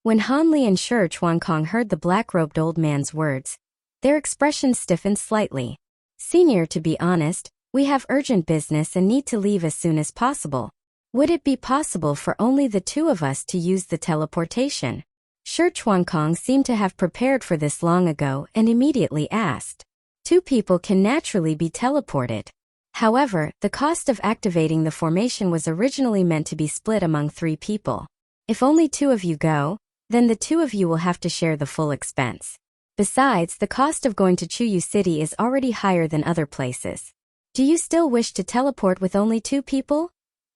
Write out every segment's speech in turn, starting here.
When Han Li and Shi Chuankong heard the black-robed old man's words, their expressions stiffened slightly. Senior, to be honest, we have urgent business and need to leave as soon as possible. Would it be possible for only the two of us to use the teleportation? Shi Chuankong seemed to have prepared for this long ago and immediately asked. Two people can naturally be teleported. However, the cost of activating the formation was originally meant to be split among 3 people. If only 2 of you go, then the 2 of you will have to share the full expense. Besides, the cost of going to Chuyu City is already higher than other places. Do you still wish to teleport with only 2 people?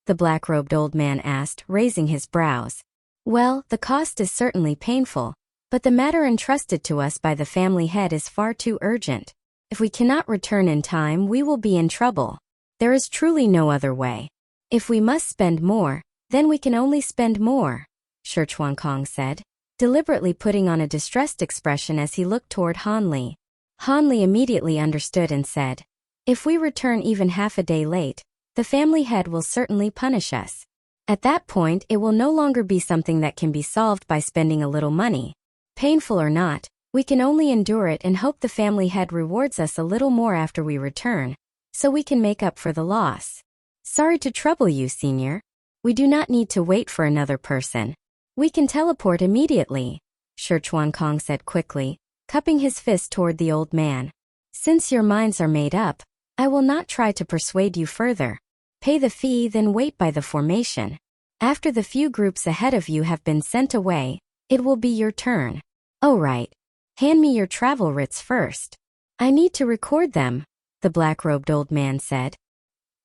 The black-robed old man asked, raising his brows. Well, the cost is certainly painful, but the matter entrusted to us by the family head is far too urgent. If we cannot return in time, we will be in trouble. There is truly no other way. If we must spend more, then we can only spend more, Shi Chuankong said, deliberately putting on a distressed expression as he looked toward Han Li. Han Li immediately understood and said, if we return even half a day late, the family head will certainly punish us. At that point, it will no longer be something that can be solved by spending a little money. Painful or not, we can only endure it and hope the family head rewards us a little more after we return, so we can make up for the loss. Sorry to trouble you, Senior. We do not need to wait for another person. We can teleport immediately, Shi Chuankong said quickly, cupping his fist toward the old man. Since your minds are made up, I will not try to persuade you further. Pay the fee, then wait by the formation. After the few groups ahead of you have been sent away, it will be your turn. Oh right. Hand me your travel writs first. I need to record them, the black-robed old man said.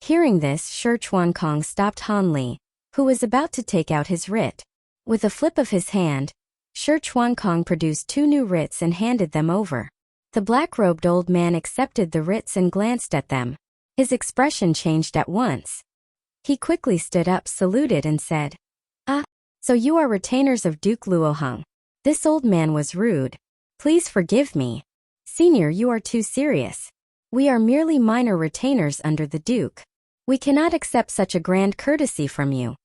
Hearing this, Shi Chuankong stopped Han Li, who was about to take out his writ. With a flip of his hand, Shi Chuankong produced 2 new writs and handed them over. The black-robed old man accepted the writs and glanced at them. His expression changed at once. He quickly stood up, saluted and said, Ah, so you are retainers of Duke Luoheng. This old man was rude. Please forgive me. Senior, you are too serious. We are merely minor retainers under the Duke. We cannot accept such a grand courtesy from you,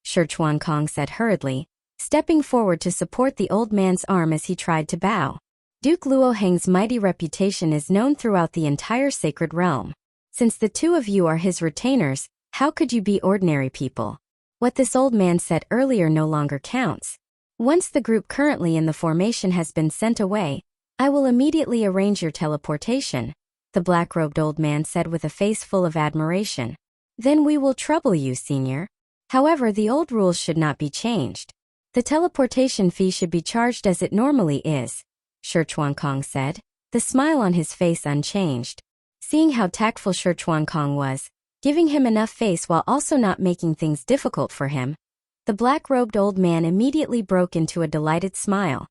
Shi Chuankong said hurriedly, stepping forward to support the old man's arm as he tried to bow. Duke Luoheng's mighty reputation is known throughout the entire sacred realm. Since the 2 of you are his retainers, how could you be ordinary people? What this old man said earlier no longer counts. Once the group currently in the formation has been sent away, I will immediately arrange your teleportation, the black-robed old man said with a face full of admiration. Then we will trouble you, Senior. However, the old rules should not be changed. The teleportation fee should be charged as it normally is, Shi Chuankong said, the smile on his face unchanged. Seeing how tactful Shi Chuankong was, giving him enough face while also not making things difficult for him, the black-robed old man immediately broke into a delighted smile.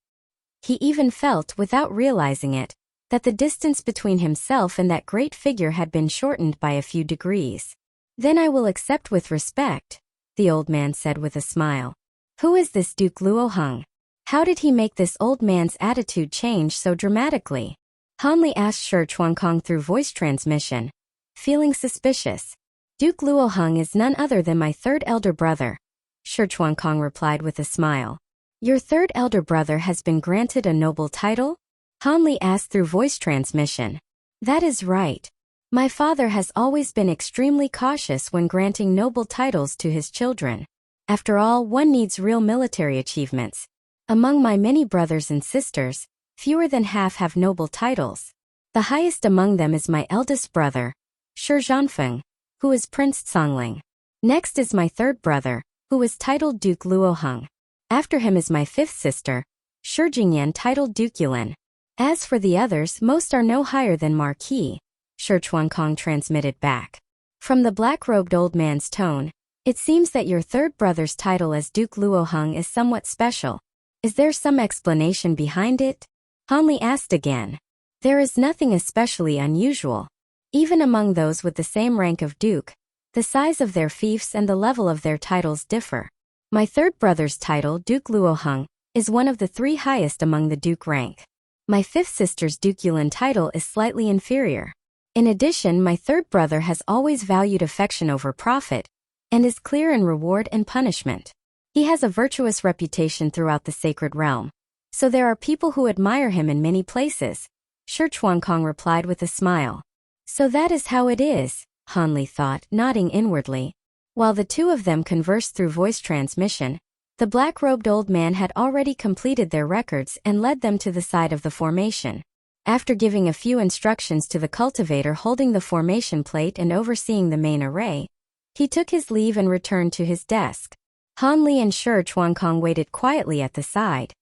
He even felt, without realizing it, that the distance between himself and that great figure had been shortened by a few degrees. Then I will accept with respect, the old man said with a smile. Who is this Duke Luoheng? How did he make this old man's attitude change so dramatically? Han Li asked Shi Chuankong through voice transmission, feeling suspicious. Duke Luoheng is none other than my 3rd elder brother, Shi Chuankong replied with a smile. Your 3rd elder brother has been granted a noble title? Han Li asked through voice transmission. That is right. My father has always been extremely cautious when granting noble titles to his children. After all, one needs real military achievements. Among my many brothers and sisters, fewer than half have noble titles. The highest among them is my eldest brother, Shi Zhanfeng, who is Prince Songling. Next is my 3rd brother, who is titled Duke Luoheng. After him is my 5th sister, Shi Jingyan, titled Duke Yulin. As for the others, most are no higher than Marquis, Shi Chuankong transmitted back. From the black-robed old man's tone, it seems that your 3rd brother's title as Duke Luoheng is somewhat special. Is there some explanation behind it? Han Li asked again. There is nothing especially unusual. Even among those with the same rank of Duke, the size of their fiefs and the level of their titles differ. My 3rd brother's title, Duke Luoheng, is one of the 3 highest among the Duke rank. My 5th sister's Duke Yulin title is slightly inferior. In addition, my 3rd brother has always valued affection over profit, and is clear in reward and punishment. He has a virtuous reputation throughout the sacred realm, so there are people who admire him in many places, Shi Chuankong replied with a smile. So that is how it is, Han Li thought, nodding inwardly. While the two of them conversed through voice transmission, the black-robed old man had already completed their records and led them to the side of the formation. After giving a few instructions to the cultivator holding the formation plate and overseeing the main array, he took his leave and returned to his desk. Han Li and Shi Chuankong waited quietly at the side,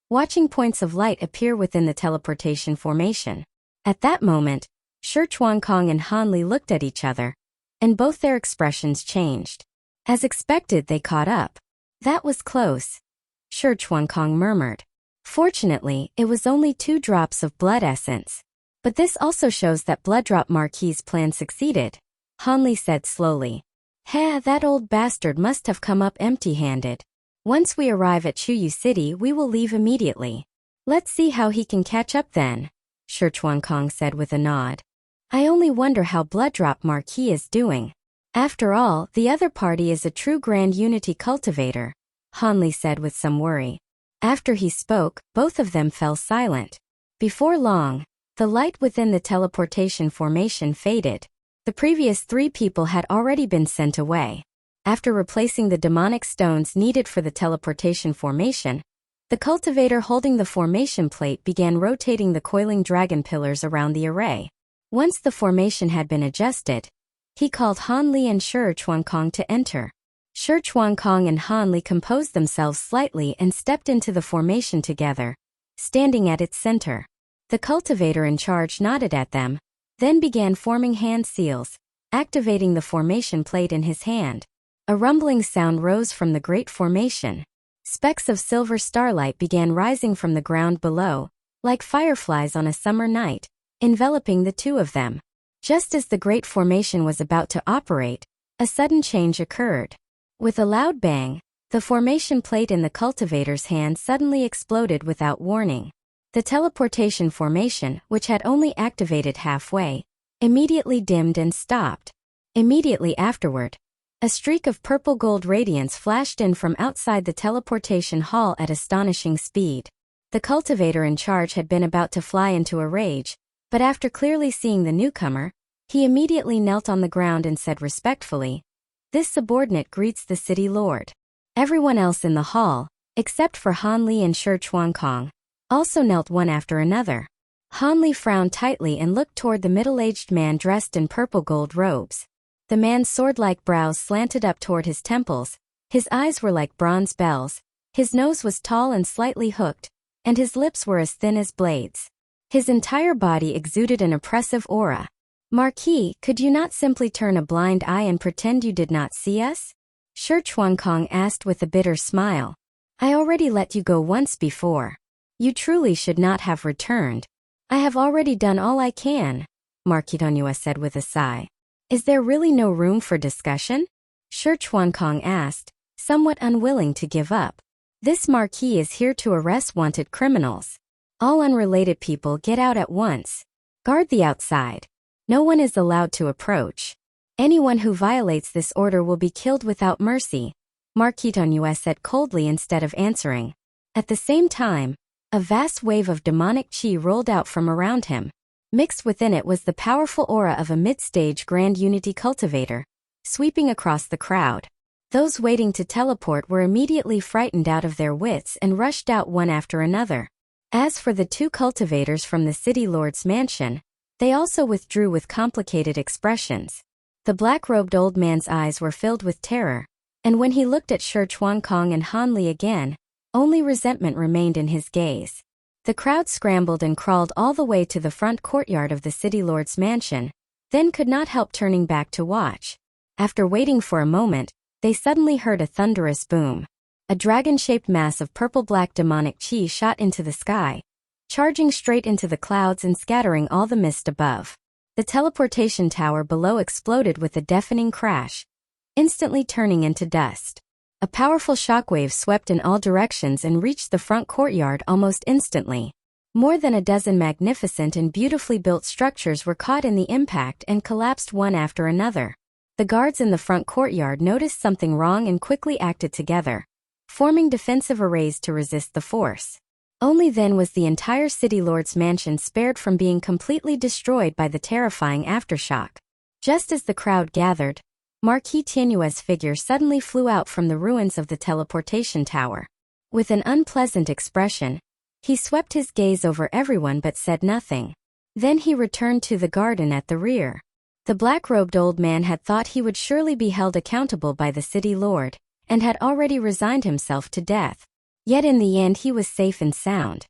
watching points of light appear within the teleportation formation. At that moment, Shi Chuankong and Han Li looked at each other, and both their expressions changed. As expected, they caught up. That was close, Shi Chuankong murmured. Fortunately, it was only 2 drops of blood essence. But this also shows that Blood Drop Marquis's plan succeeded, Han Li said slowly. That old bastard must have come up empty-handed. Once we arrive at Chuyu City, we will leave immediately. Let's see how he can catch up then, Shi Chuankong said with a nod. I only wonder how Blood Drop Marquis is doing. After all, the other party is a true Grand Unity cultivator, Han Li said with some worry. After he spoke, both of them fell silent. Before long, the light within the teleportation formation faded. The previous 3 people had already been sent away. After replacing the demonic stones needed for the teleportation formation, the cultivator holding the formation plate began rotating the coiling dragon pillars around the array. Once the formation had been adjusted, he called Han Li and Shi Chuankong to enter. Shi Chuankong and Han Li composed themselves slightly and stepped into the formation together, standing at its center. The cultivator in charge nodded at them, then began forming hand seals, activating the formation plate in his hand. A rumbling sound rose from the great formation. Specks of silver starlight began rising from the ground below, like fireflies on a summer night, enveloping the two of them. Just as the great formation was about to operate, a sudden change occurred. With a loud bang, the formation plate in the cultivator's hand suddenly exploded without warning. The teleportation formation, which had only activated halfway, immediately dimmed and stopped. Immediately afterward, a streak of purple gold radiance flashed in from outside the teleportation hall at astonishing speed. The cultivator in charge had been about to fly into a rage, but after clearly seeing the newcomer, he immediately knelt on the ground and said respectfully, "This subordinate greets the city lord." Everyone else in the hall, except for Han Li and Shi Chuankong, also knelt one after another. Han Li frowned tightly and looked toward the middle-aged man dressed in purple gold robes. The man's sword-like brows slanted up toward his temples, his eyes were like bronze bells, his nose was tall and slightly hooked, and his lips were as thin as blades. His entire body exuded an oppressive aura. "Marquis, could you not simply turn a blind eye and pretend you did not see us?" Shi Chuankong asked with a bitter smile. "I already let you go once before. You truly should not have returned." "I have already done all I can," Marquis Donhua said with a sigh. "Is there really no room for discussion?" Shi Chuankong asked, somewhat unwilling to give up. "This Marquis is here to arrest wanted criminals. All unrelated people get out at once. Guard the outside. No one is allowed to approach. Anyone who violates this order will be killed without mercy," Marquis Donhua said coldly instead of answering. At the same time, a vast wave of demonic chi rolled out from around him. Mixed within it was the powerful aura of a mid-stage Grand Unity cultivator, sweeping across the crowd. Those waiting to teleport were immediately frightened out of their wits and rushed out one after another. As for the 2 cultivators from the city lord's mansion, they also withdrew with complicated expressions. The black-robed old man's eyes were filled with terror, and when he looked at Shi Chuankong and Han Li again, only resentment remained in his gaze. The crowd scrambled and crawled all the way to the front courtyard of the city lord's mansion, then could not help turning back to watch. After waiting for a moment, they suddenly heard a thunderous boom. A dragon-shaped mass of purple-black demonic chi shot into the sky, charging straight into the clouds and scattering all the mist above. The teleportation tower below exploded with a deafening crash, instantly turning into dust. A powerful shockwave swept in all directions and reached the front courtyard almost instantly. More than a dozen magnificent and beautifully built structures were caught in the impact and collapsed one after another. The guards in the front courtyard noticed something wrong and quickly acted together, forming defensive arrays to resist the force. Only then was the entire city lord's mansion spared from being completely destroyed by the terrifying aftershock. Just as the crowd gathered, Marquis Tianue's figure suddenly flew out from the ruins of the teleportation tower. With an unpleasant expression, he swept his gaze over everyone but said nothing. Then he returned to the garden at the rear. The black-robed old man had thought he would surely be held accountable by the city lord, and had already resigned himself to death. Yet in the end he was safe and sound.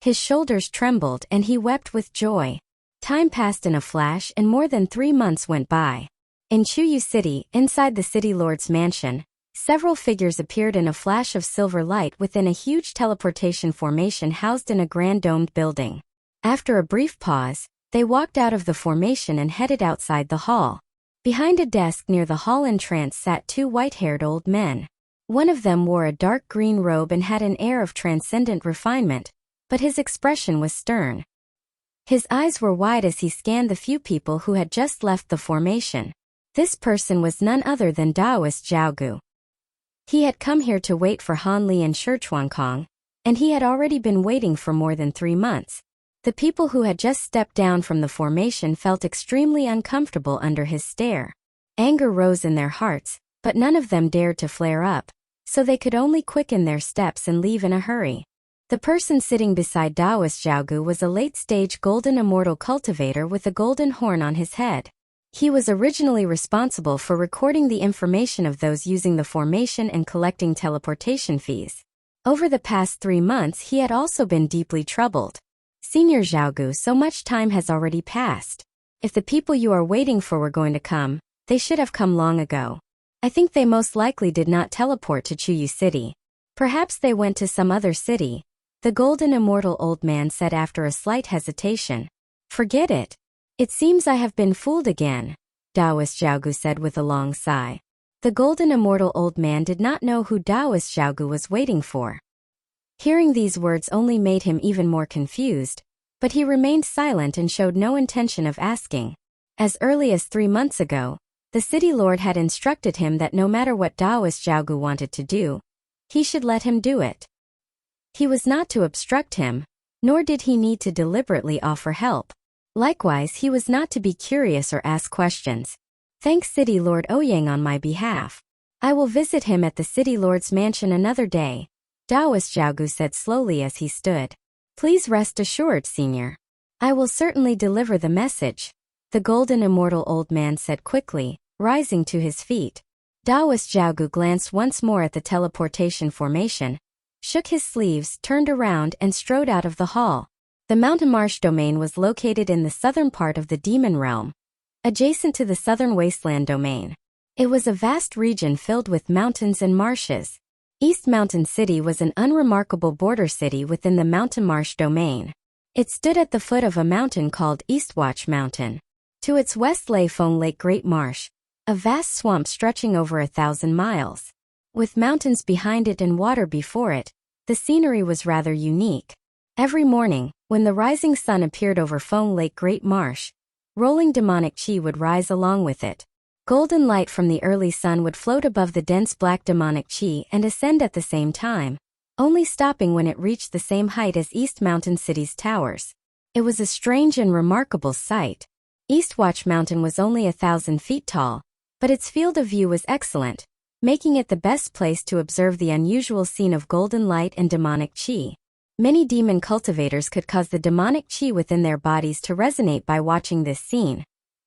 His shoulders trembled and he wept with joy. Time passed in a flash and more than 3 months went by. In Chuyu City, inside the city lord's mansion, several figures appeared in a flash of silver light within a huge teleportation formation housed in a grand domed building. After a brief pause, they walked out of the formation and headed outside the hall. Behind a desk near the hall entrance sat 2 white-haired old men. One of them wore a dark green robe and had an air of transcendent refinement, but his expression was stern. His eyes were wide as he scanned the few people who had just left the formation. This person was none other than Taoist Zhaogu. He had come here to wait for Han Li and Shi Chuankong, and he had already been waiting for more than 3 months. The people who had just stepped down from the formation felt extremely uncomfortable under his stare. Anger rose in their hearts, but none of them dared to flare up, so they could only quicken their steps and leave in a hurry. The person sitting beside Taoist Zhaogu was a late-stage golden immortal cultivator with a golden horn on his head. He was originally responsible for recording the information of those using the formation and collecting teleportation fees. Over the past 3 months he had also been deeply troubled. Senior Zhaogu, so much time has already passed. If the people you are waiting for were going to come, they should have come long ago. I think they most likely did not teleport to Chuyu City. Perhaps they went to some other city, the golden immortal old man said after a slight hesitation. Forget it. It seems I have been fooled again, Taoist Zhaogu said with a long sigh. The golden immortal old man did not know who Taoist Zhaogu was waiting for. Hearing these words only made him even more confused, but he remained silent and showed no intention of asking. As early as 3 months ago, the city lord had instructed him that no matter what Taoist Zhaogu wanted to do, he should let him do it. He was not to obstruct him, nor did he need to deliberately offer help. Likewise, he was not to be curious or ask questions. Thank City Lord Ouyang on my behalf. I will visit him at the City Lord's mansion another day, Taoist Zhaogu said slowly as he stood. Please rest assured, Senior. I will certainly deliver the message, the golden immortal old man said quickly, rising to his feet. Taoist Zhaogu glanced once more at the teleportation formation, shook his sleeves, turned around and strode out of the hall. The Mountain Marsh domain was located in the southern part of the Demon Realm, adjacent to the Southern Wasteland domain. It was a vast region filled with mountains and marshes. East Mountain City was an unremarkable border city within the Mountain Marsh domain. It stood at the foot of a mountain called Eastwatch Mountain. To its west lay Feng Lake Great Marsh, a vast swamp stretching over 1,000 miles. With mountains behind it and water before it, the scenery was rather unique. Every morning, when the rising sun appeared over Feng Lake Great Marsh, rolling demonic chi would rise along with it. Golden light from the early sun would float above the dense black demonic chi and ascend at the same time, only stopping when it reached the same height as East Mountain City's towers. It was a strange and remarkable sight. Eastwatch Mountain was only 1,000 feet tall, but its field of view was excellent, making it the best place to observe the unusual scene of golden light and demonic chi. Many demon cultivators could cause the demonic chi within their bodies to resonate by watching this scene,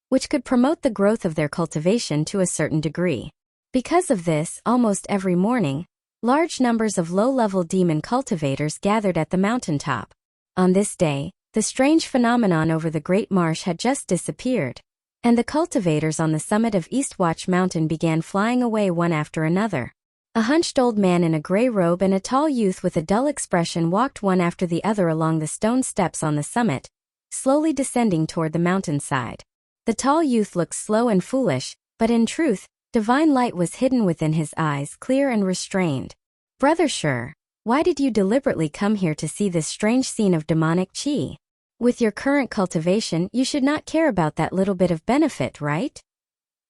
which could promote the growth of their cultivation to a certain degree. Because of this, almost every morning, large numbers of low-level demon cultivators gathered at the mountaintop. On this day, the strange phenomenon over the Great Marsh had just disappeared, and the cultivators on the summit of Eastwatch Mountain began flying away one after another. A hunched old man in a gray robe and a tall youth with a dull expression walked one after the other along the stone steps on the summit, slowly descending toward the mountainside. The tall youth looked slow and foolish, but in truth, divine light was hidden within his eyes, clear and restrained. Brother Shi, why did you deliberately come here to see this strange scene of demonic chi? With your current cultivation, you should not care about that little bit of benefit, right?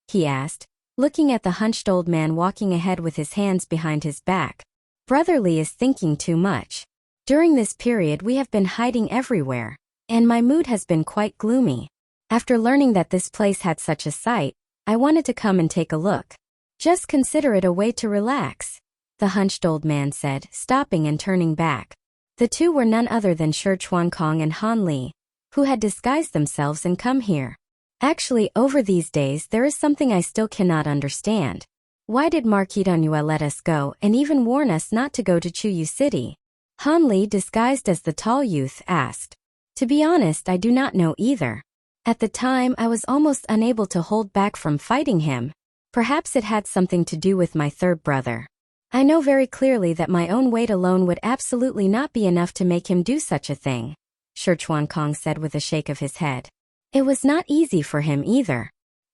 He asked, looking at the hunched old man walking ahead with his hands behind his back. Brother Li is thinking too much. During this period we have been hiding everywhere, and my mood has been quite gloomy. After learning that this place had such a sight, I wanted to come and take a look. Just consider it a way to relax, the hunched old man said, stopping and turning back. The two were none other than Shi Chuankong and Han Li, who had disguised themselves and come here. Actually, over these days there is something I still cannot understand. Why did Marquis Donhua let us go and even warn us not to go to Chuyu City? Han Li, disguised as the tall youth, asked. To be honest, I do not know either. At the time I was almost unable to hold back from fighting him. Perhaps it had something to do with my third brother. I know very clearly that my own weight alone would absolutely not be enough to make him do such a thing, Shi Chuankong said with a shake of his head. It was not easy for him either.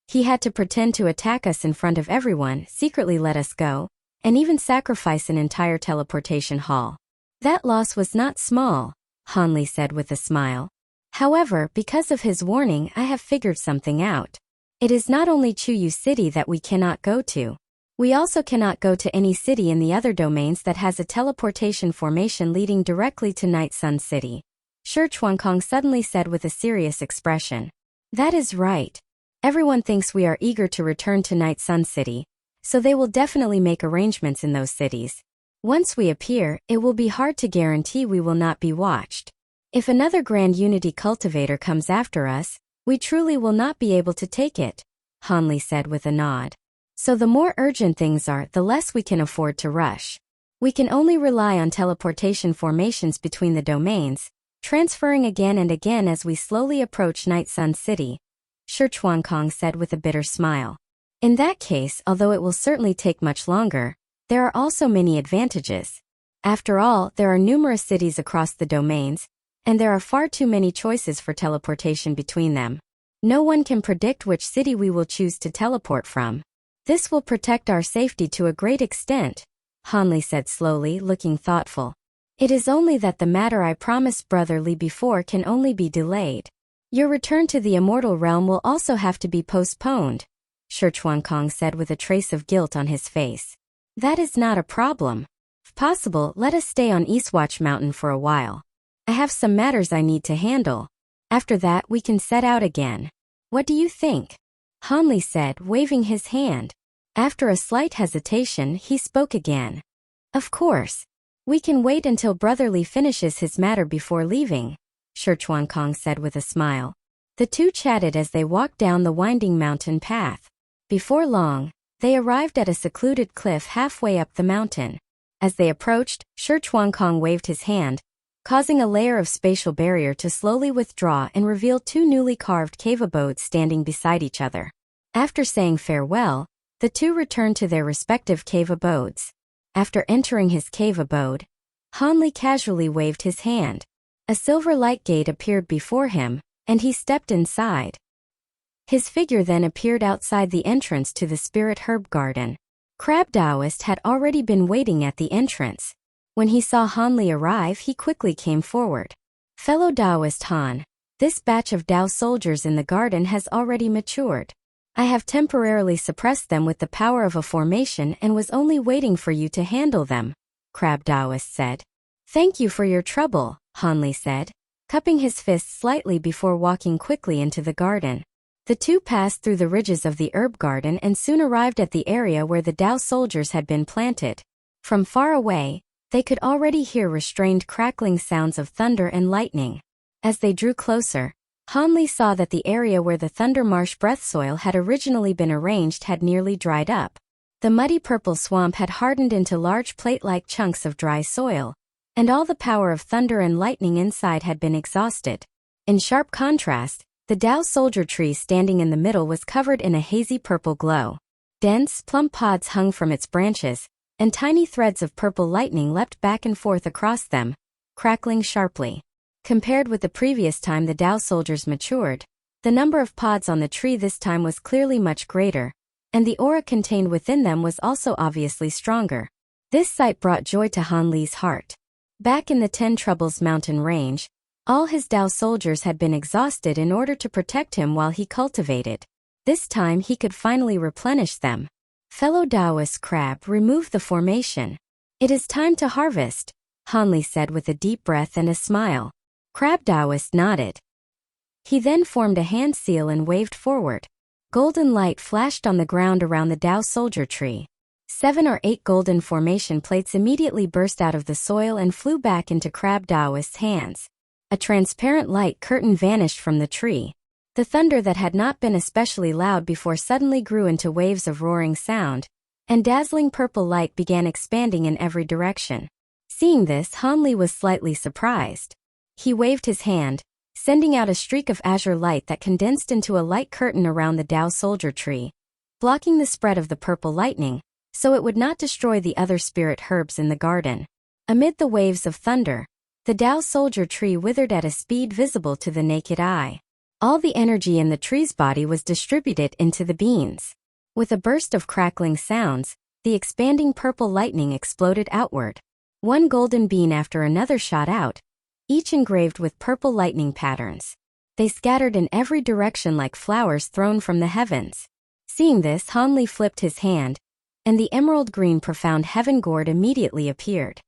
He had to pretend to attack us in front of everyone, secretly let us go, and even sacrifice an entire teleportation hall. That loss was not small, Han Li said with a smile. However, because of his warning, I have figured something out. It is not only Chuyu City that we cannot go to. We also cannot go to any city in the other domains that has a teleportation formation leading directly to Night Sun City, Shi Chuankong suddenly said with a serious expression. That is right. Everyone thinks we are eager to return to Night Sun City, so they will definitely make arrangements in those cities. Once we appear, it will be hard to guarantee we will not be watched. If another Grand Unity cultivator comes after us, we truly will not be able to take it, Han Li said with a nod. So the more urgent things are, the less we can afford to rush. We can only rely on teleportation formations between the domains, transferring again and again as we slowly approach Night Sun City, Shi Chuankong said with a bitter smile. In that case, although it will certainly take much longer, there are also many advantages. After all, there are numerous cities across the domains, and there are far too many choices for teleportation between them. No one can predict which city we will choose to teleport from. This will protect our safety to a great extent, Han Li said slowly, looking thoughtful. It is only that the matter I promised Brother Li before can only be delayed. Your return to the Immortal Realm will also have to be postponed, Shi Chuankong said with a trace of guilt on his face. That is not a problem. If possible, let us stay on Eastwatch Mountain for a while. I have some matters I need to handle. After that, we can set out again. What do you think? Han Li said, waving his hand. After a slight hesitation, he spoke again. Of course. We can wait until Brother Li finishes his matter before leaving, Shi Chuankong said with a smile. The two chatted as they walked down the winding mountain path. Before long, they arrived at a secluded cliff halfway up the mountain. As they approached, Shi Chuankong waved his hand, causing a layer of spatial barrier to slowly withdraw and reveal two newly carved cave abodes standing beside each other. After saying farewell, the two returned to their respective cave abodes. After entering his cave abode, Han Li casually waved his hand. A silver light gate appeared before him, and he stepped inside. His figure then appeared outside the entrance to the Spirit Herb Garden. Crab Taoist had already been waiting at the entrance. When he saw Han Li arrive, he quickly came forward. Fellow Taoist Han, this batch of Tao soldiers in the garden has already matured. I have temporarily suppressed them with the power of a formation and was only waiting for you to handle them, Crab Taoist said. Thank you for your trouble, Han Li said, cupping his fists slightly before walking quickly into the garden. The two passed through the ridges of the herb garden and soon arrived at the area where the Tao soldiers had been planted. From far away, they could already hear restrained crackling sounds of thunder and lightning. As they drew closer, Han Li saw that the area where the Thunder Marsh breath soil had originally been arranged had nearly dried up. The muddy purple swamp had hardened into large plate-like chunks of dry soil, and all the power of thunder and lightning inside had been exhausted. In sharp contrast, the Tao soldier tree standing in the middle was covered in a hazy purple glow. Dense, plump pods hung from its branches, and tiny threads of purple lightning leapt back and forth across them, crackling sharply. Compared with the previous time the Tao soldiers matured, the number of pods on the tree this time was clearly much greater, and the aura contained within them was also obviously stronger. This sight brought joy to Han Li's heart. Back in the Ten Troubles mountain range, all his Tao soldiers had been exhausted in order to protect him while he cultivated. This time he could finally replenish them. Fellow Taoist Crab removed the formation. It is time to harvest, Hanli said with a deep breath and a smile. Crab Taoist nodded. He then formed a hand seal and waved forward. Golden light flashed on the ground around the Tao soldier tree. 7 or 8 golden formation plates immediately burst out of the soil and flew back into Crab Taoist's hands. A transparent light curtain vanished from the tree. The thunder that had not been especially loud before suddenly grew into waves of roaring sound, and dazzling purple light began expanding in every direction. Seeing this, Hanli was slightly surprised. He waved his hand, sending out a streak of azure light that condensed into a light curtain around the Tao soldier tree, blocking the spread of the purple lightning, so it would not destroy the other spirit herbs in the garden. Amid the waves of thunder, the Tao soldier tree withered at a speed visible to the naked eye. All the energy in the tree's body was distributed into the beans. With a burst of crackling sounds, the expanding purple lightning exploded outward. One golden bean after another shot out, each engraved with purple lightning patterns. They scattered in every direction like flowers thrown from the heavens. Seeing this, Hanli flipped his hand, and the emerald green profound heaven gourd immediately appeared.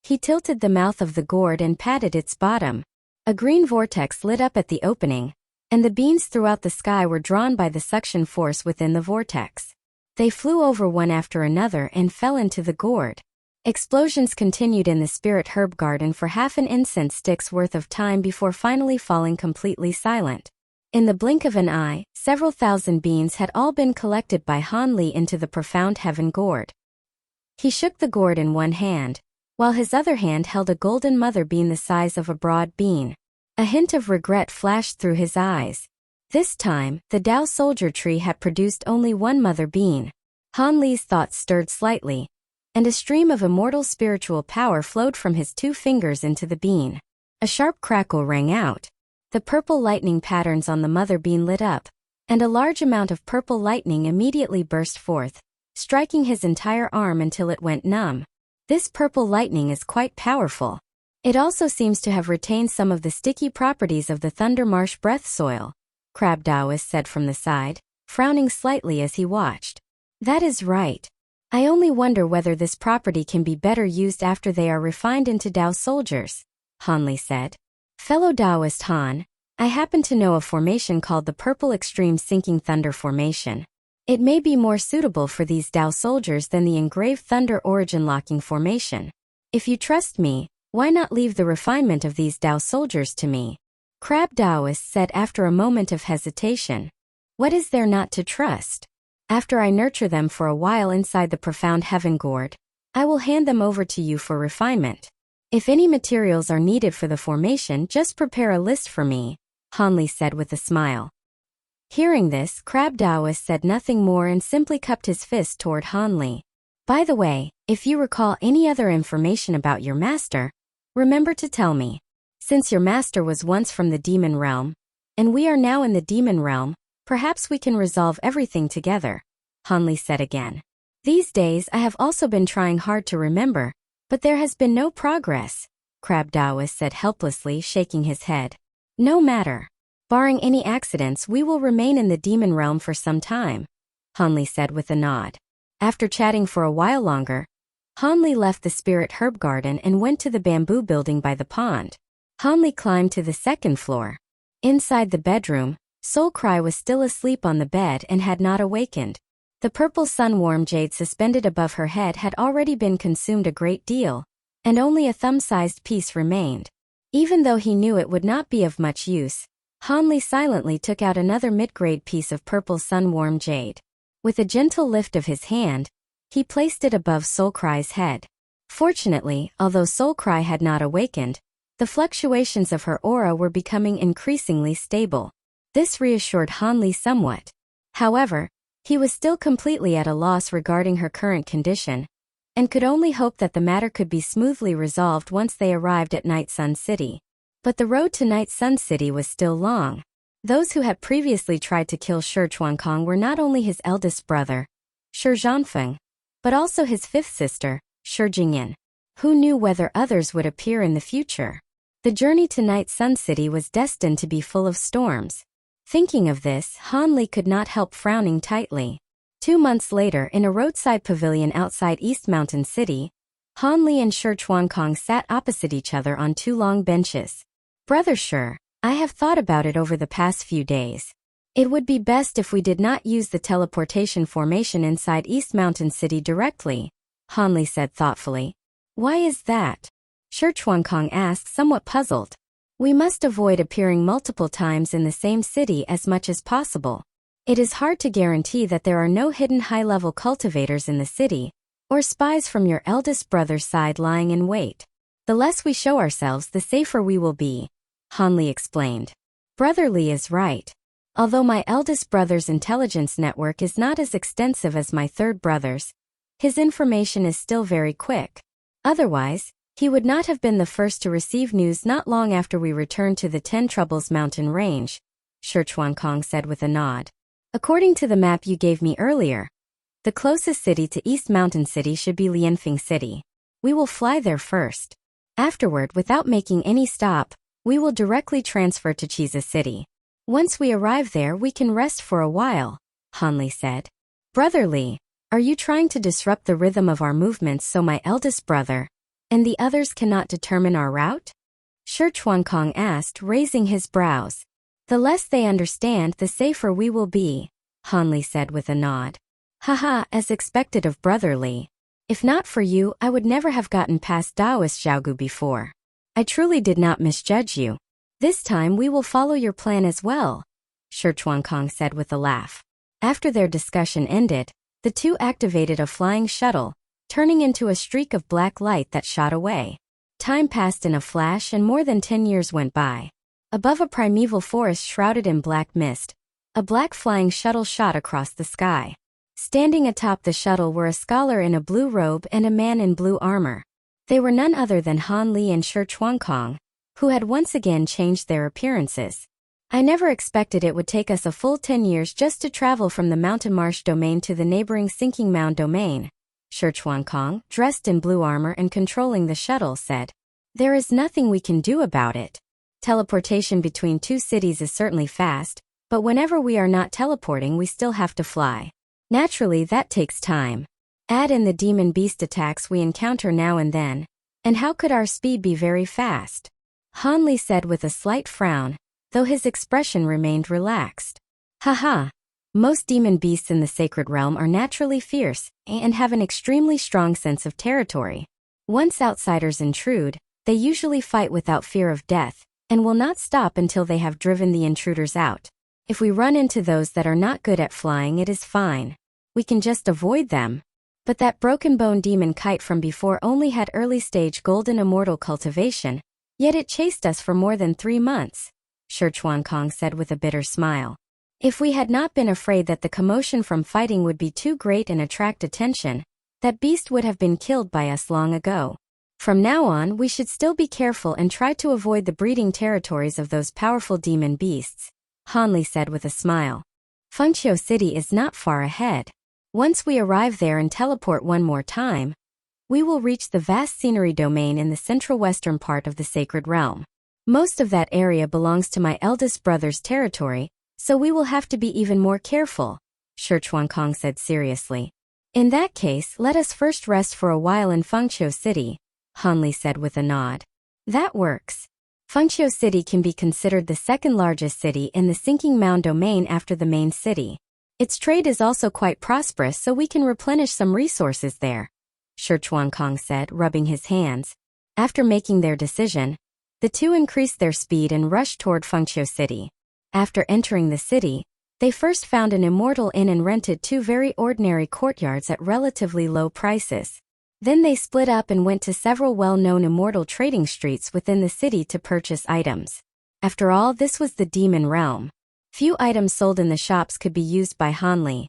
He tilted the mouth of the gourd and patted its bottom. A green vortex lit up at the opening, and the beans throughout the sky were drawn by the suction force within the vortex. They flew over one after another and fell into the gourd. Explosions continued in the spirit herb garden for half an incense stick's worth of time before finally falling completely silent. In the blink of an eye, several thousand beans had all been collected by Hanli into the profound heaven gourd. He shook the gourd in one hand, while his other hand held a golden mother bean the size of a broad bean. A hint of regret flashed through his eyes. This time, the Tao soldier tree had produced only one mother bean. Hanli's thoughts stirred slightly, and a stream of immortal spiritual power flowed from his 2 fingers into the bean. A sharp crackle rang out. The purple lightning patterns on the mother bean lit up, and a large amount of purple lightning immediately burst forth, striking his entire arm until it went numb. This purple lightning is quite powerful. It also seems to have retained some of the sticky properties of the Thunder Marsh breath soil, Crab Taoist said from the side, frowning slightly as he watched. That is right. I only wonder whether this property can be better used after they are refined into Tao soldiers, Hanli said. Fellow Taoist Han, I happen to know a formation called the Purple Extreme Sinking Thunder Formation. It may be more suitable for these Tao soldiers than the engraved Thunder Origin Locking Formation. If you trust me, why not leave the refinement of these Tao soldiers to me? Crab Taoist said after a moment of hesitation. What is there not to trust? After I nurture them for a while inside the profound heaven gourd, I will hand them over to you for refinement. If any materials are needed for the formation, just prepare a list for me, Hanli said with a smile. Hearing this, Crab Taoist said nothing more and simply cupped his fist toward Hanli. By the way, if you recall any other information about your master, remember to tell me. Since your master was once from the demon realm, and we are now in the demon realm, perhaps we can resolve everything together, Hanli said again. These days I have also been trying hard to remember, but there has been no progress, Crab Taoist said helplessly, shaking his head. No matter. Barring any accidents, we will remain in the demon realm for some time, Hanli said with a nod. After chatting for a while longer, Hanli left the spirit herb garden and went to the bamboo building by the pond. Hanli climbed to the 2nd floor. Inside the bedroom, Soulcry was still asleep on the bed and had not awakened. The purple sun-warm jade suspended above her head had already been consumed a great deal, and only a thumb-sized piece remained. Even though he knew it would not be of much use, Hanli silently took out another mid-grade piece of purple sun-warm jade. With a gentle lift of his hand, he placed it above Soulcry's head. Fortunately, although Soulcry had not awakened, the fluctuations of her aura were becoming increasingly stable. This reassured Hanli somewhat. However, he was still completely at a loss regarding her current condition, and could only hope that the matter could be smoothly resolved once they arrived at Night Sun City. But the road to Night Sun City was still long. Those who had previously tried to kill Shi Chuankong were not only his eldest brother, Shi Zhanfeng, but also his 5th sister, Shi Jingyan. Who knew whether others would appear in the future? The journey to Night Sun City was destined to be full of storms. Thinking of this, Hanli could not help frowning tightly. 2 months later, in a roadside pavilion outside East Mountain City, Han Li and Shi Chuankong sat opposite each other on two long benches. Brother Shi, I have thought about it over the past few days. It would be best if we did not use the teleportation formation inside East Mountain City directly, Han Li said thoughtfully. Why is that? Shi Chuankong asked, somewhat puzzled. We must avoid appearing multiple times in the same city as much as possible. It is hard to guarantee that there are no hidden high-level cultivators in the city, or spies from your eldest brother's side lying in wait. The less we show ourselves, the safer we will be, Han Li explained. Brother Li is right. Although my eldest brother's intelligence network is not as extensive as my third brother's, his information is still very quick. Otherwise, he would not have been the first to receive news not long after we returned to the Ten Troubles mountain range, Shi Chuankong said with a nod. According to the map you gave me earlier, the closest city to East Mountain City should be Lianfeng City. We will fly there first. Afterward, without making any stop, we will directly transfer to Chiza City. Once we arrive there, we can rest for a while, Han Li said. Brother Li, are you trying to disrupt the rhythm of our movements so my eldest brother and the others cannot determine our route? Shi Chuankong asked, raising his brows. The less they understand, the safer we will be, Han Li said with a nod. Haha, as expected of Brother Li. If not for you, I would never have gotten past Daoist Xiaogu before. I truly did not misjudge you. This time we will follow your plan as well, Shi Chuankong said with a laugh. After their discussion ended, the two activated a flying shuttle, turning into a streak of black light that shot away. Time passed in a flash and more than 10 years went by. Above a primeval forest shrouded in black mist, a black flying shuttle shot across the sky. Standing atop the shuttle were a scholar in a blue robe and a man in blue armor. They were none other than Han Li and Shi Chuankong, who had once again changed their appearances. I never expected it would take us a full 10 years just to travel from the Mountain Marsh domain to the neighboring Sinking Mound domain, Shi Chuankong, dressed in blue armor and controlling the shuttle, said. There is nothing we can do about it. Teleportation between two cities is certainly fast, but whenever we are not teleporting we still have to fly. Naturally, that takes time. Add in the demon beast attacks we encounter now and then, and how could our speed be very fast? Han Li said with a slight frown, though his expression remained relaxed. Haha. Most demon beasts in the sacred realm are naturally fierce and have an extremely strong sense of territory. Once outsiders intrude, they usually fight without fear of death, and will not stop until they have driven the intruders out. If we run into those that are not good at flying, it is fine. We can just avoid them. But that broken bone demon kite from before only had early stage golden immortal cultivation, yet it chased us for more than 3 months, Shi Chuankong said with a bitter smile. If we had not been afraid that the commotion from fighting would be too great and attract attention, that beast would have been killed by us long ago. From now on, we should still be careful and try to avoid the breeding territories of those powerful demon beasts, Han Li said with a smile. Fengqiu City is not far ahead. Once we arrive there and teleport one more time, we will reach the vast scenery domain in the central western part of the sacred realm. Most of that area belongs to my eldest brother's territory, so we will have to be even more careful, Shi Chuankong said seriously. In that case, let us first rest for a while in Fengqiu City, Han Li said with a nod. That works. Fengqiu City can be considered the second largest city in the Sinking Mound domain after the main city. Its trade is also quite prosperous, so we can replenish some resources there, Shi Chuankong said, rubbing his hands. After making their decision, the two increased their speed and rushed toward Fengqiu City. After entering the city, they first found an immortal inn and rented 2 very ordinary courtyards at relatively low prices. Then they split up and went to several well-known immortal trading streets within the city to purchase items. After all, this was the demon realm. Few items sold in the shops could be used by Han Li.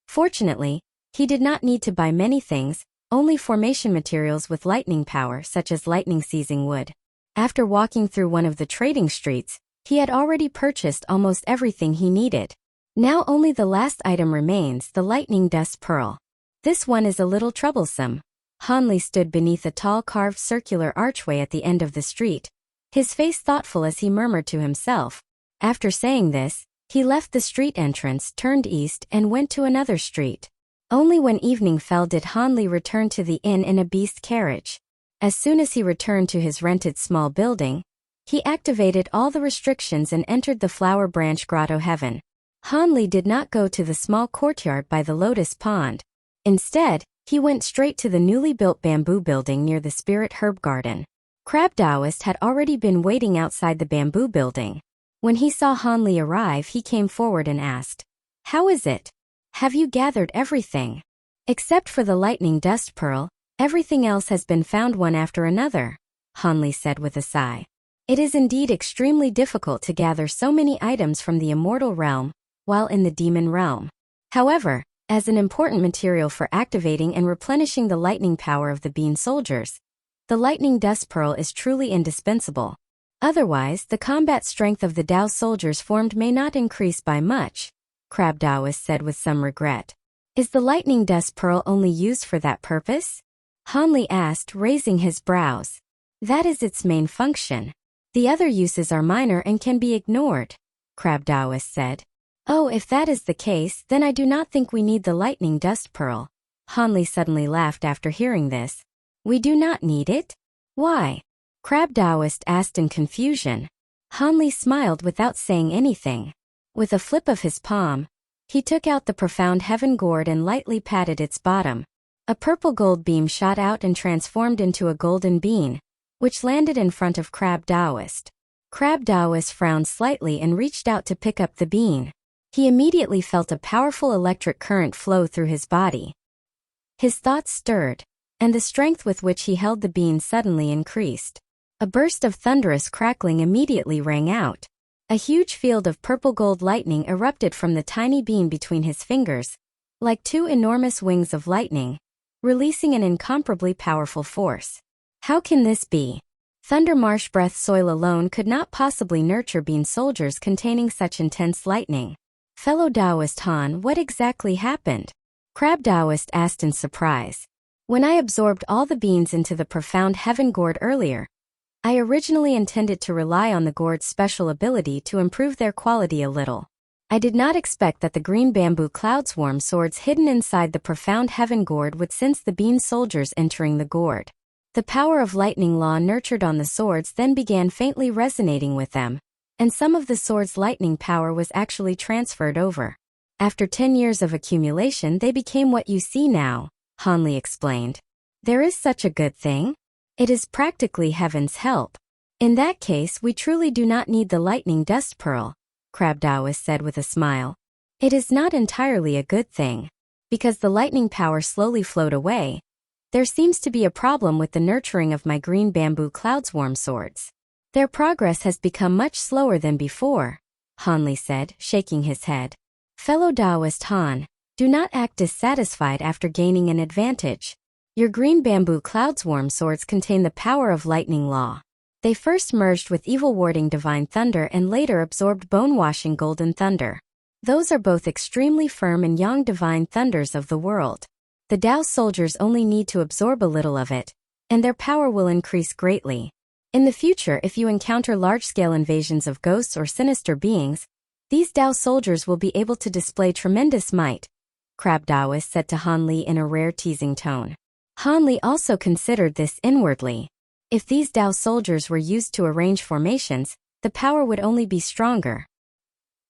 Fortunately, he did not need to buy many things, only formation materials with lightning power such as lightning-seizing wood. After walking through one of the trading streets, he had already purchased almost everything he needed. Now only the last item remains, the lightning dust pearl. This one is a little troublesome. Han Li stood beneath a tall carved circular archway at the end of the street, his face thoughtful as he murmured to himself. After saying this, he left the street entrance, turned east and went to another street. Only when evening fell did Han Li return to the inn in a beast carriage. As soon as he returned to his rented small building, he activated all the restrictions and entered the Flower Branch Grotto Heaven. Han Li did not go to the small courtyard by the Lotus Pond. Instead, he went straight to the newly built bamboo building near the Spirit Herb Garden. Crab Taoist had already been waiting outside the bamboo building. When he saw Han Li arrive, he came forward and asked, "How is it? Have you gathered everything?" "Except for the lightning dust pearl, everything else has been found one after another," Han Li said with a sigh. It is indeed extremely difficult to gather so many items from the Immortal Realm while in the Demon Realm. However, as an important material for activating and replenishing the lightning power of the Bean Soldiers, the lightning dust pearl is truly indispensable. Otherwise, the combat strength of the Dao soldiers formed may not increase by much, Crab Taoist said with some regret. "Is the lightning dust pearl only used for that purpose?" Han Li asked, raising his brows. "That is its main function. The other uses are minor and can be ignored," Crab Taoist said. "Oh, if that is the case, then I do not think we need the lightning dust pearl." Han Li suddenly laughed after hearing this. "We do not need it? Why?" Crab Taoist asked in confusion. Han Li smiled without saying anything. With a flip of his palm, he took out the profound heaven gourd and lightly patted its bottom. A purple gold beam shot out and transformed into a golden bean, which landed in front of Crab Taoist. Crab Taoist frowned slightly and reached out to pick up the bean. He immediately felt a powerful electric current flow through his body. His thoughts stirred, and the strength with which he held the bean suddenly increased. A burst of thunderous crackling immediately rang out. A huge field of purple gold lightning erupted from the tiny bean between his fingers, like two enormous wings of lightning, releasing an incomparably powerful force. How can this be? Thunder marsh breath soil alone could not possibly nurture bean soldiers containing such intense lightning. "Fellow Taoist Han, what exactly happened?" Crab Taoist asked in surprise. "When I absorbed all the beans into the profound heaven gourd earlier, I originally intended to rely on the gourd's special ability to improve their quality a little. I did not expect that the green bamboo cloud swarm swords hidden inside the profound heaven gourd would sense the bean soldiers entering the gourd. The power of lightning law nurtured on the swords then began faintly resonating with them, and some of the sword's lightning power was actually transferred over. After 10 years of accumulation, they became what you see now," Han Li explained. "There is such a good thing? It is practically heaven's help. In that case, we truly do not need the lightning dust pearl," Crab Taoist said with a smile. "It is not entirely a good thing. Because the lightning power slowly flowed away, there seems to be a problem with the nurturing of my green bamboo cloud swarm swords. Their progress has become much slower than before," Han Li said, shaking his head. "Fellow Taoist Han, do not act dissatisfied after gaining an advantage. Your green bamboo cloud swarm swords contain the power of lightning law. They first merged with evil-warding divine thunder and later absorbed bone-washing golden thunder. Those are both extremely firm and yang divine thunders of the world. The Dao soldiers only need to absorb a little of it, and their power will increase greatly. In the future, if you encounter large-scale invasions of ghosts or sinister beings, these Dao soldiers will be able to display tremendous might," Crab Taoist said to Han Li in a rare teasing tone. Han Li also considered this inwardly. If these Dao soldiers were used to arrange formations, the power would only be stronger.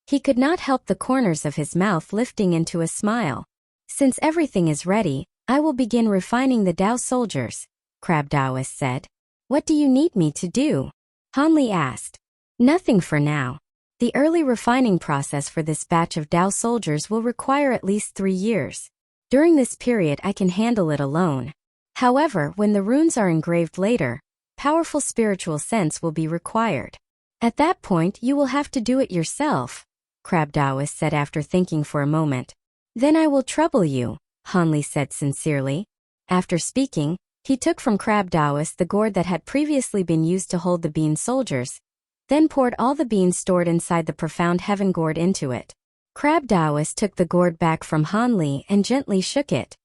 He could not help the corners of his mouth lifting into a smile. "Since everything is ready, I will begin refining the Dao soldiers," Crab Taoist said. "What do you need me to do?" Han Li asked. "Nothing for now. The early refining process for this batch of Dao soldiers will require at least 3 years. During this period I can handle it alone. However, when the runes are engraved later, powerful spiritual sense will be required. At that point you will have to do it yourself," Crab Taoist said after thinking for a moment. "Then I will trouble you," Han Li said sincerely. After speaking, he took from Crab Taoist the gourd that had previously been used to hold the bean soldiers, then poured all the beans stored inside the profound heaven gourd into it. Crab Taoist took the gourd back from Han Li and gently shook it.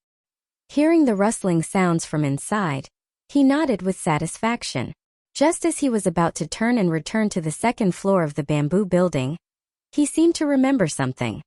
Hearing the rustling sounds from inside, he nodded with satisfaction. Just as he was about to turn and return to the second floor of the bamboo building, he seemed to remember something.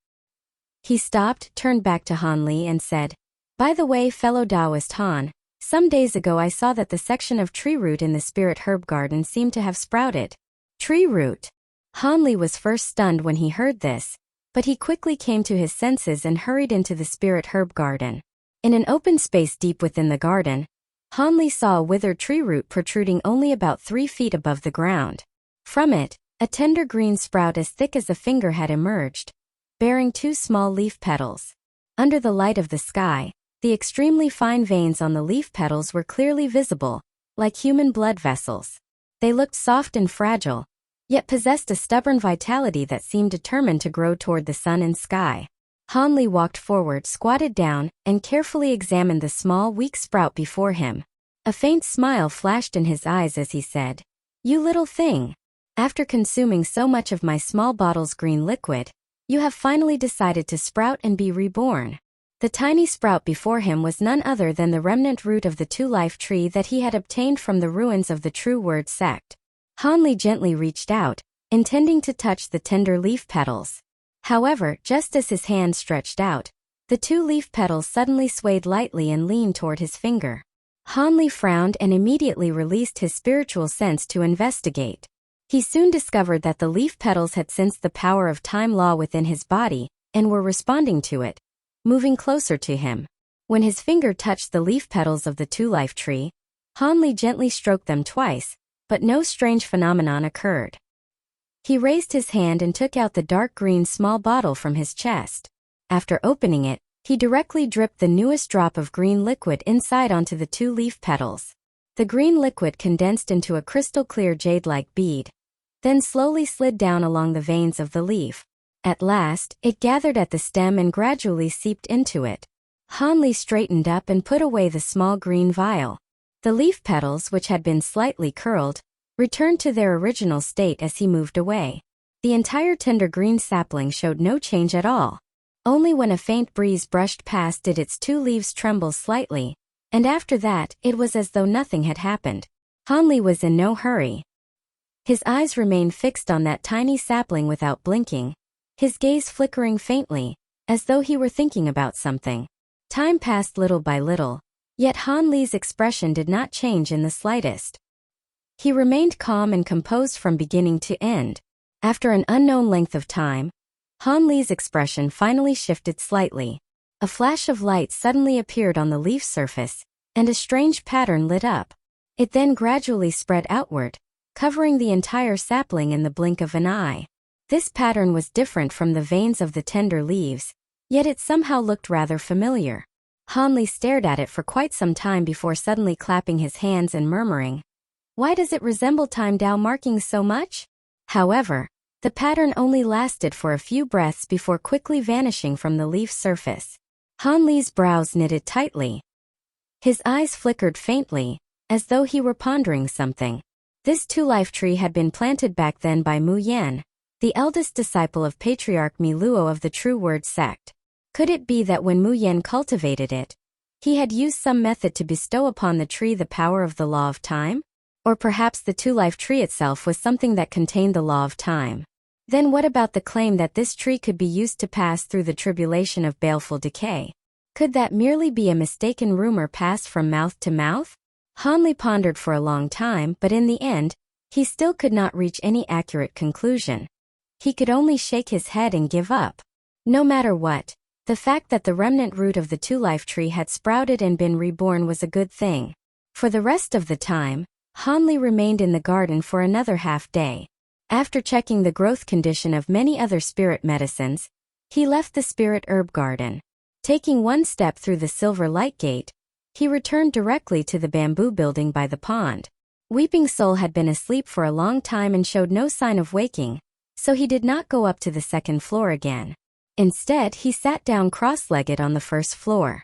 He stopped, turned back to Han Li and said, "By the way, fellow Taoist Han, some days ago I saw that the section of tree root in the spirit herb garden seemed to have sprouted." Tree root. Han Li was first stunned when he heard this, but he quickly came to his senses and hurried into the spirit herb garden. In an open space deep within the garden, Han Li saw a withered tree root protruding only about 3 feet above the ground. From it, a tender green sprout as thick as a finger had emerged, bearing 2 small leaf petals. Under the light of the sky, the extremely fine veins on the leaf petals were clearly visible, like human blood vessels. They looked soft and fragile, yet possessed a stubborn vitality that seemed determined to grow toward the sun and sky. Han Li walked forward, squatted down, and carefully examined the small, weak sprout before him. A faint smile flashed in his eyes as he said, "You little thing. After consuming so much of my small bottle's green liquid, you have finally decided to sprout and be reborn." The tiny sprout before him was none other than the remnant root of the two-life tree that he had obtained from the ruins of the True Word sect. Han Li gently reached out, intending to touch the tender leaf petals. However, just as his hand stretched out, the 2 leaf petals suddenly swayed lightly and leaned toward his finger. Han Li frowned and immediately released his spiritual sense to investigate. He soon discovered that the leaf petals had sensed the power of time law within his body and were responding to it, moving closer to him. When his finger touched the leaf petals of the two-life tree, Han Li gently stroked them twice, but no strange phenomenon occurred. He raised his hand and took out the dark green small bottle from his chest. After opening it, he directly dripped the newest drop of green liquid inside onto the 2 leaf petals. The green liquid condensed into a crystal-clear jade-like bead, then slowly slid down along the veins of the leaf. At last, it gathered at the stem and gradually seeped into it. Han Li straightened up and put away the small green vial. The leaf petals, which had been slightly curled, returned to their original state as he moved away. The entire tender green sapling showed no change at all. Only when a faint breeze brushed past did its 2 leaves tremble slightly, and after that, it was as though nothing had happened. Han Li was in no hurry. His eyes remained fixed on that tiny sapling without blinking, his gaze flickering faintly, as though he were thinking about something. Time passed little by little, yet Han Li's expression did not change in the slightest. He remained calm and composed from beginning to end. After an unknown length of time, Han Li's expression finally shifted slightly. A flash of light suddenly appeared on the leaf surface, and a strange pattern lit up. It then gradually spread outward, covering the entire sapling in the blink of an eye. This pattern was different from the veins of the tender leaves, yet it somehow looked rather familiar. Han Li stared at it for quite some time before suddenly clapping his hands and murmuring, "Why does it resemble time Tao markings so much?" However, the pattern only lasted for a few breaths before quickly vanishing from the leaf surface. Han Li's brows knitted tightly. His eyes flickered faintly, as though he were pondering something. This two-life tree had been planted back then by Mu Yan, the eldest disciple of Patriarch Mi Luo of the True Word sect. Could it be that when Mu Yan cultivated it, he had used some method to bestow upon the tree the power of the law of time? Or perhaps the two-life tree itself was something that contained the law of time. Then what about the claim that this tree could be used to pass through the tribulation of baleful decay? Could that merely be a mistaken rumor passed from mouth to mouth? Han Li pondered for a long time, but in the end, he still could not reach any accurate conclusion. He could only shake his head and give up. No matter what, the fact that the remnant root of the two-life tree had sprouted and been reborn was a good thing. For the rest of the time, Han Li remained in the garden for another half-day. After checking the growth condition of many other spirit medicines, he left the spirit herb garden. Taking one step through the silver light gate, he returned directly to the bamboo building by the pond. Weeping Soul had been asleep for a long time and showed no sign of waking, so he did not go up to the second floor again. Instead, he sat down cross-legged on the first floor.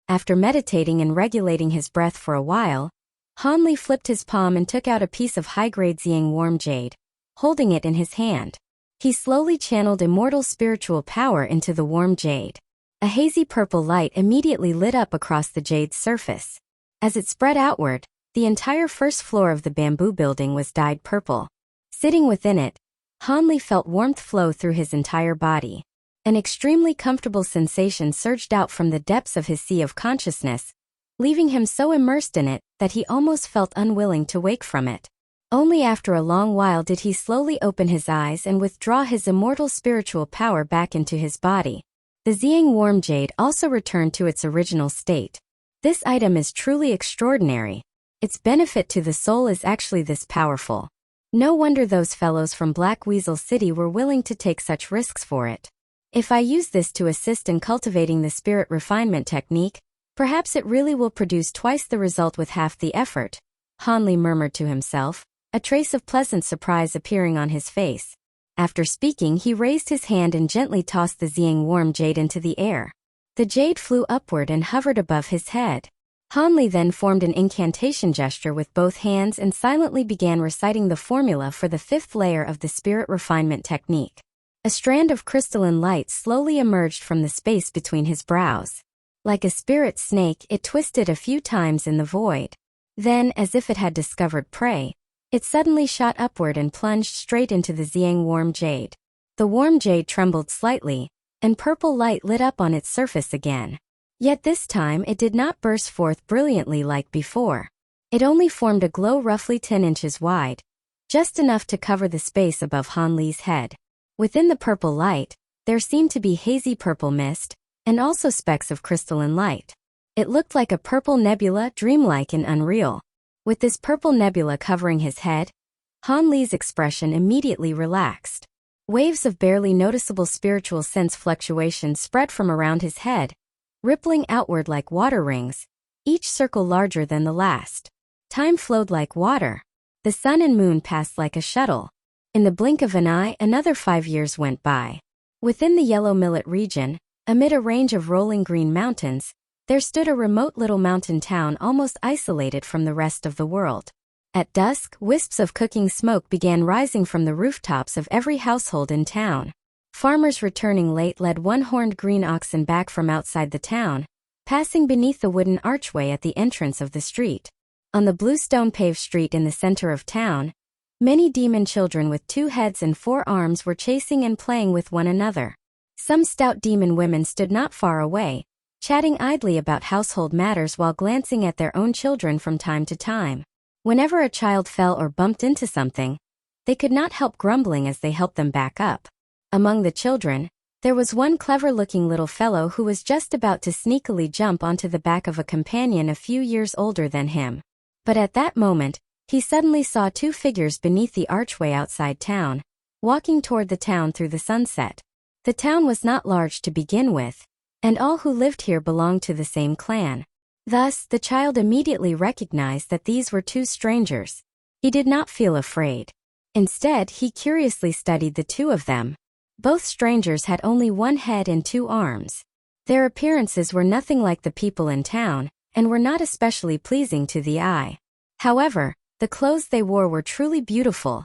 After meditating and regulating his breath for a while, Han Li flipped his palm and took out a piece of high-grade Xiang warm jade, holding it in his hand. He slowly channeled immortal spiritual power into the warm jade. A hazy purple light immediately lit up across the jade's surface. As it spread outward, the entire first floor of the bamboo building was dyed purple. Sitting within it, Han Li felt warmth flow through his entire body. An extremely comfortable sensation surged out from the depths of his sea of consciousness, leaving him so immersed in it that he almost felt unwilling to wake from it. Only after a long while did he slowly open his eyes and withdraw his immortal spiritual power back into his body. The Xiang Warm Jade also returned to its original state. This item is truly extraordinary. Its benefit to the soul is actually this powerful. No wonder those fellows from Black Weasel City were willing to take such risks for it. If I use this to assist in cultivating the spirit refinement technique, perhaps it really will produce twice the result with half the effort, Han Li murmured to himself, a trace of pleasant surprise appearing on his face. After speaking, he raised his hand and gently tossed the Xiang Warm Jade into the air. The jade flew upward and hovered above his head. Han Li then formed an incantation gesture with both hands and silently began reciting the formula for the 5th layer of the spirit refinement technique. A strand of crystalline light slowly emerged from the space between his brows. Like a spirit snake, it twisted a few times in the void. Then, as if it had discovered prey, it suddenly shot upward and plunged straight into the Xiang Warm Jade. The warm jade trembled slightly, and purple light lit up on its surface again. Yet this time it did not burst forth brilliantly like before. It only formed a glow roughly 10 inches wide, just enough to cover the space above Han Li's head. Within the purple light, there seemed to be hazy purple mist, and also specks of crystalline light. It looked like a purple nebula, dreamlike and unreal. With this purple nebula covering his head, Han Li's expression immediately relaxed. Waves of barely noticeable spiritual sense fluctuations spread from around his head, rippling outward like water rings, each circle larger than the last. Time flowed like water. The sun and moon passed like a shuttle. In the blink of an eye, another 5 years went by. Within the Yellow Millet region, amid a range of rolling green mountains, there stood a remote little mountain town almost isolated from the rest of the world. At dusk, wisps of cooking smoke began rising from the rooftops of every household in town. Farmers returning late led one-horned green oxen back from outside the town, passing beneath the wooden archway at the entrance of the street. On the blue stone-paved street in the center of town, many demon children with 2 heads and 4 arms were chasing and playing with one another. Some stout demon women stood not far away, chatting idly about household matters while glancing at their own children from time to time. Whenever a child fell or bumped into something, they could not help grumbling as they helped them back up. Among the children, there was one clever-looking little fellow who was just about to sneakily jump onto the back of a companion a few years older than him. But at that moment, he suddenly saw 2 figures beneath the archway outside town, walking toward the town through the sunset. The town was not large to begin with, and all who lived here belonged to the same clan. Thus, the child immediately recognized that these were 2 strangers. He did not feel afraid. Instead, he curiously studied the 2 of them. Both strangers had only 1 head and 2 arms. Their appearances were nothing like the people in town, and were not especially pleasing to the eye. However, the clothes they wore were truly beautiful,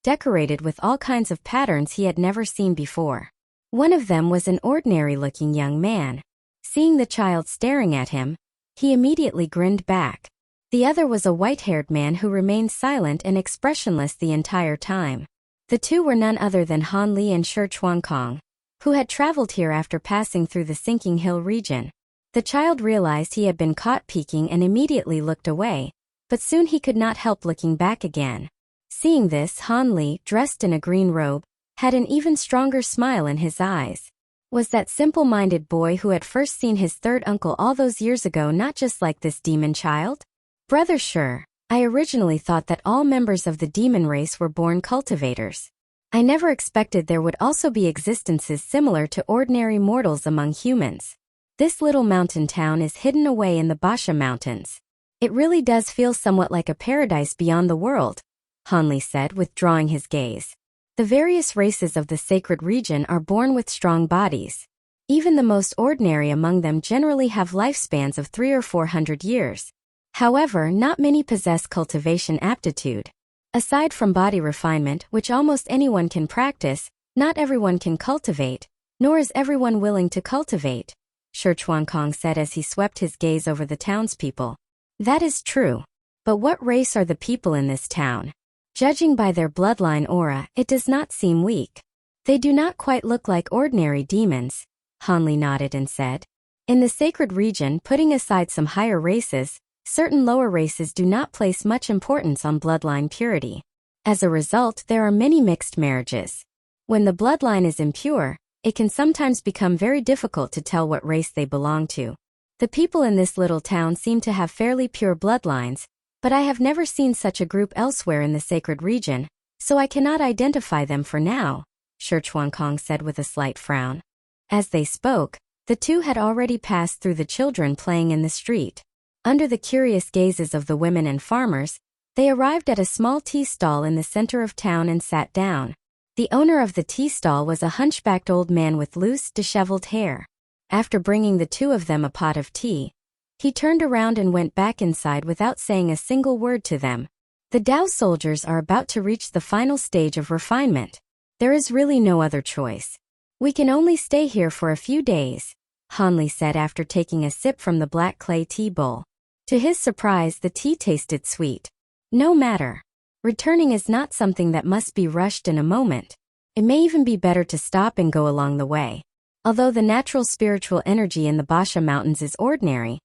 decorated with all kinds of patterns he had never seen before. One of them was an ordinary-looking young man. Seeing the child staring at him, he immediately grinned back. The other was a white-haired man who remained silent and expressionless the entire time. The 2 were none other than Han Li and Shi Chuankong, who had traveled here after passing through the Sinking Hill region. The child realized he had been caught peeking and immediately looked away, but soon he could not help looking back again. Seeing this, Han Li, dressed in a green robe, had an even stronger smile in his eyes. Was that simple-minded boy who had first seen his 3rd uncle all those years ago not just like this demon child? Brother Shi, I originally thought that all members of the demon race were born cultivators. I never expected there would also be existences similar to ordinary mortals among humans. This little mountain town is hidden away in the Basha Mountains. It really does feel somewhat like a paradise beyond the world, Han Li said, withdrawing his gaze. The various races of the sacred region are born with strong bodies. Even the most ordinary among them generally have lifespans of 300 or 400 years. However, not many possess cultivation aptitude. Aside from body refinement, which almost anyone can practice, not everyone can cultivate, nor is everyone willing to cultivate, Shi Chuankong said as he swept his gaze over the townspeople. That is true. But what race are the people in this town? Judging by their bloodline aura, it does not seem weak. They do not quite look like ordinary demons, Hanli nodded and said. In the sacred region, putting aside some higher races, certain lower races do not place much importance on bloodline purity. As a result, there are many mixed marriages. When the bloodline is impure, it can sometimes become very difficult to tell what race they belong to. The people in this little town seem to have fairly pure bloodlines, but I have never seen such a group elsewhere in the sacred region, so I cannot identify them for now, Shirchuankong said with a slight frown. As they spoke, the two had already passed through the children playing in the street. Under the curious gazes of the women and farmers, they arrived at a small tea stall in the center of town and sat down. The owner of the tea stall was a hunchbacked old man with loose, disheveled hair. After bringing the two of them a pot of tea, he turned around and went back inside without saying a single word to them. The Dao soldiers are about to reach the final stage of refinement. There is really no other choice. We can only stay here for a few days, Hanli said after taking a sip from the black clay tea bowl. To his surprise, the tea tasted sweet. No matter. Returning is not something that must be rushed in a moment. It may even be better to stop and go along the way. Although the natural spiritual energy in the Basha Mountains is ordinary,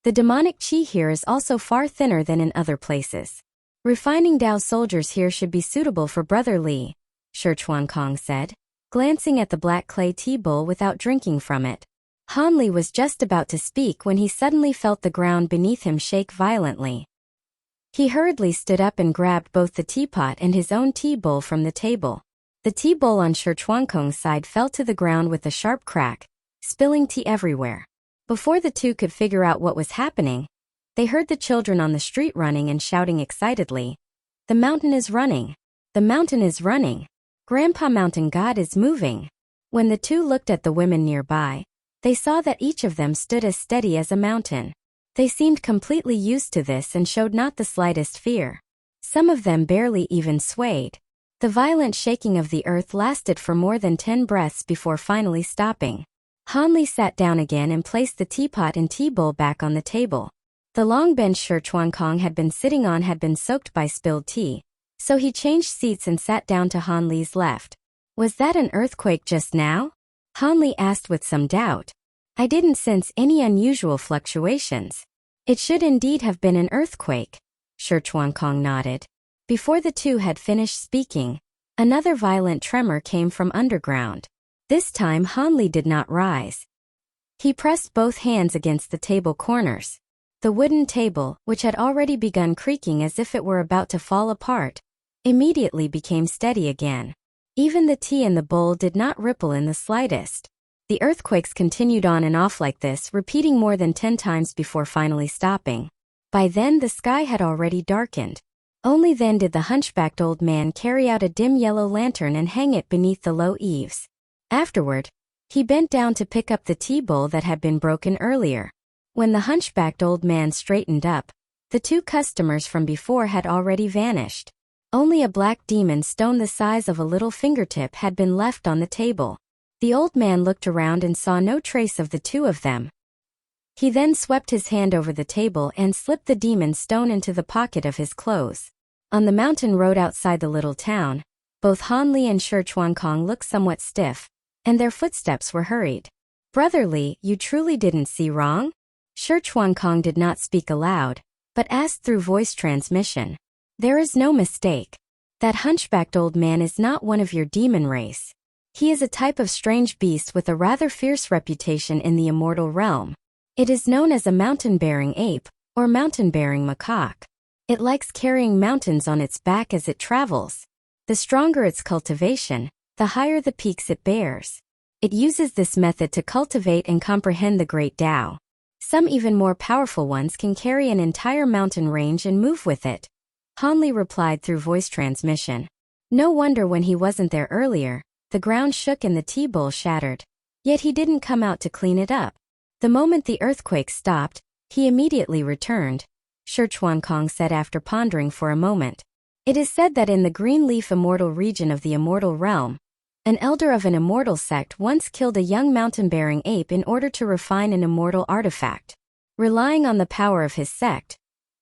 the demonic chi here is also far thinner than in other places. Refining Dao soldiers here should be suitable for Brother Li, Shirchuankong said, glancing at the black clay tea bowl without drinking from it. Hanli was just about to speak when he suddenly felt the ground beneath him shake violently. He hurriedly stood up and grabbed both the teapot and his own tea bowl from the table. The tea bowl on Shirchuankong's side fell to the ground with a sharp crack, spilling tea everywhere. Before the two could figure out what was happening, they heard the children on the street running and shouting excitedly, "The mountain is running! The mountain is running! Grandpa Mountain God is moving!" When the two looked at the women nearby, they saw that each of them stood as steady as a mountain. They seemed completely used to this and showed not the slightest fear. Some of them barely even swayed. The violent shaking of the earth lasted for more than 10 breaths before finally stopping. Hanli sat down again and placed the teapot and tea bowl back on the table. The long bench Shirchuankong had been sitting on had been soaked by spilled tea, so he changed seats and sat down to Hanli's left. "Was that an earthquake just now?" Hanli asked with some doubt. "I didn't sense any unusual fluctuations." "It should indeed have been an earthquake," Shirchuankong nodded. Before the two had finished speaking, another violent tremor came from underground. This time Hanli did not rise. He pressed both hands against the table corners. The wooden table, which had already begun creaking as if it were about to fall apart, immediately became steady again. Even the tea in the bowl did not ripple in the slightest. The earthquakes continued on and off like this, repeating more than 10 times before finally stopping. By then the sky had already darkened. Only then did the hunchbacked old man carry out a dim yellow lantern and hang it beneath the low eaves. Afterward, he bent down to pick up the tea bowl that had been broken earlier. When the hunchbacked old man straightened up, the two customers from before had already vanished. Only a black demon stone the size of a little fingertip had been left on the table. The old man looked around and saw no trace of the two of them. He then swept his hand over the table and slipped the demon stone into the pocket of his clothes. On the mountain road outside the little town, both Hanli and Shirchuankong looked somewhat stiff, and their footsteps were hurried. "Brother Li, you truly didn't see wrong?" Shirchuankong did not speak aloud, but asked through voice transmission. "There is no mistake. That hunchbacked old man is not one of your demon race. He is a type of strange beast with a rather fierce reputation in the Immortal Realm. It is known as a mountain-bearing ape, or mountain-bearing macaque. It likes carrying mountains on its back as it travels. The stronger its cultivation, the higher the peaks it bears. It uses this method to cultivate and comprehend the great Tao. Some even more powerful ones can carry an entire mountain range and move with it," Hanli replied through voice transmission. No wonder when he wasn't there earlier, the ground shook and the tea bowl shattered. Yet he didn't come out to clean it up. The moment the earthquake stopped, he immediately returned, Shirchuankong said after pondering for a moment. "It is said that in the green leaf immortal region of the Immortal Realm, an elder of an immortal sect once killed a young mountain-bearing ape in order to refine an immortal artifact. Relying on the power of his sect,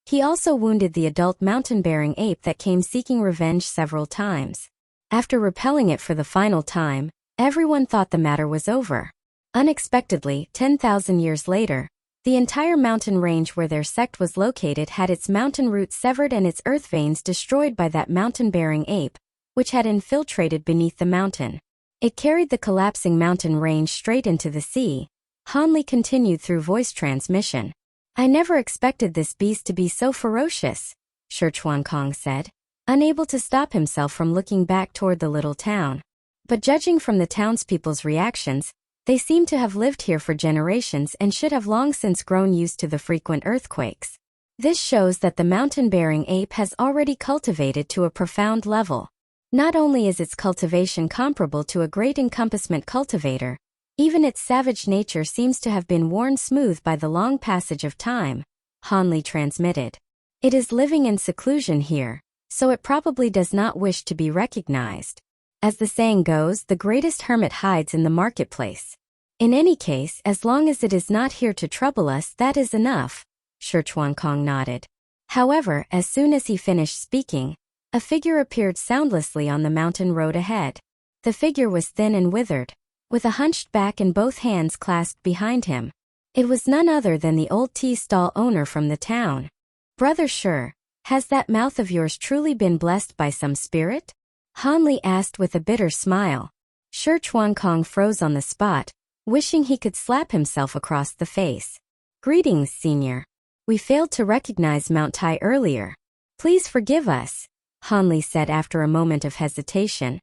he also wounded the adult mountain-bearing ape that came seeking revenge several times. After repelling it for the final time, everyone thought the matter was over. Unexpectedly, 10,000 years later, the entire mountain range where their sect was located had its mountain roots severed and its earth veins destroyed by that mountain-bearing ape, which had infiltrated beneath the mountain. It carried the collapsing mountain range straight into the sea. Hanli continued through voice transmission. I never expected this beast to be so ferocious, Shi Chuankong said, unable to stop himself from looking back toward the little town. But judging from the townspeople's reactions, they seem to have lived here for generations and should have long since grown used to the frequent earthquakes. This shows that the mountain-bearing ape has already cultivated to a profound level. Not only is its cultivation comparable to a great encompassment cultivator, even its savage nature seems to have been worn smooth by the long passage of time, Hanli transmitted. It is living in seclusion here, so it probably does not wish to be recognized. As the saying goes, the greatest hermit hides in the marketplace. In any case, as long as it is not here to trouble us, that is enough, Shi Chuankong nodded. However, as soon as he finished speaking, a figure appeared soundlessly on the mountain road ahead. The figure was thin and withered, with a hunched back and both hands clasped behind him. It was none other than the old tea stall owner from the town. Brother Shi, has that mouth of yours truly been blessed by some spirit? Hanli asked with a bitter smile. Shi Chuankong froze on the spot, wishing he could slap himself across the face. Greetings, senior. We failed to recognize Mount Tai earlier. Please forgive us, Hanli said after a moment of hesitation.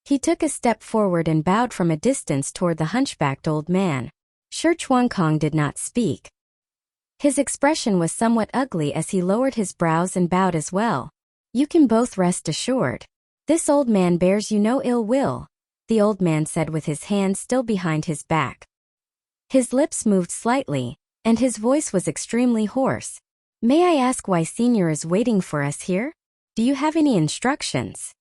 He took a step forward and bowed from a distance toward the hunchbacked old man. Shi Chuankong did not speak. His expression was somewhat ugly as he lowered his brows and bowed as well. You can both rest assured. This old man bears you no ill will, the old man said with his hand still behind his back. His lips moved slightly, and his voice was extremely hoarse. May I ask why Senior is waiting for us here? Do you have any instructions?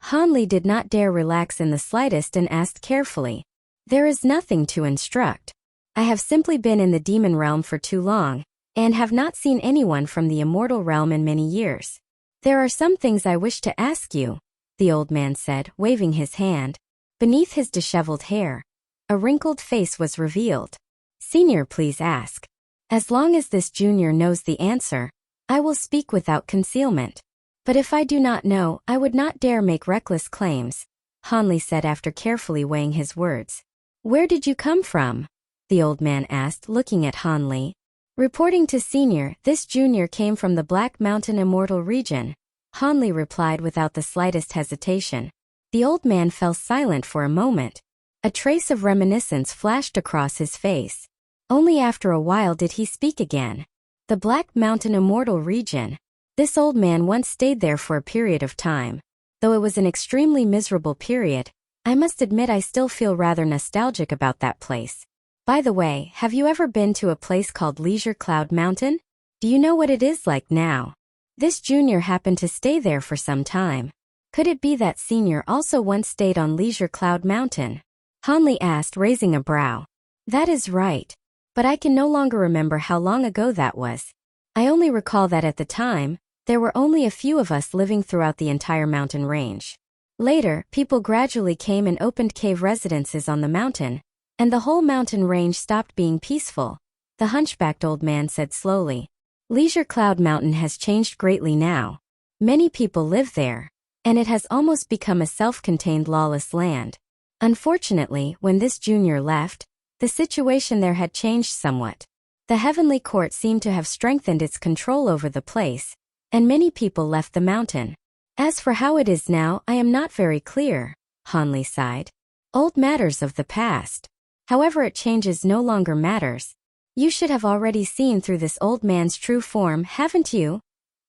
Hanli did not dare relax in the slightest and asked carefully. There is nothing to instruct. I have simply been in the demon realm for too long, and have not seen anyone from the immortal realm in many years. There are some things I wish to ask you, the old man said, waving his hand. Beneath his disheveled hair, a wrinkled face was revealed. Senior, please ask. As long as this junior knows the answer, I will speak without concealment. But if I do not know, I would not dare make reckless claims, Hanli said after carefully weighing his words. Where did you come from? The old man asked, looking at Hanli. Reporting to Senior, this junior came from the Black Mountain Immortal Region, Hanli replied without the slightest hesitation. The old man fell silent for a moment. A trace of reminiscence flashed across his face. Only after a while did he speak again. The Black Mountain Immortal Region. This old man once stayed there for a period of time. Though it was an extremely miserable period, I must admit I still feel rather nostalgic about that place. By the way, have you ever been to a place called Leisure Cloud Mountain? Do you know what it is like now? This junior happened to stay there for some time. Could it be that Senior also once stayed on Leisure Cloud Mountain? Hanli asked, raising a brow. That is right. But I can no longer remember how long ago that was. I only recall that at the time, there were only a few of us living throughout the entire mountain range. Later, people gradually came and opened cave residences on the mountain, and the whole mountain range stopped being peaceful, the hunchbacked old man said slowly. Leisure Cloud Mountain has changed greatly now. Many people live there, and it has almost become a self-contained lawless land. Unfortunately, when this junior left, the situation there had changed somewhat. The Heavenly Court seemed to have strengthened its control over the place, and many people left the mountain. As for how it is now, I am not very clear, Hanli sighed. Old matters of the past. However, it changes no longer matters. You should have already seen through this old man's true form, haven't you?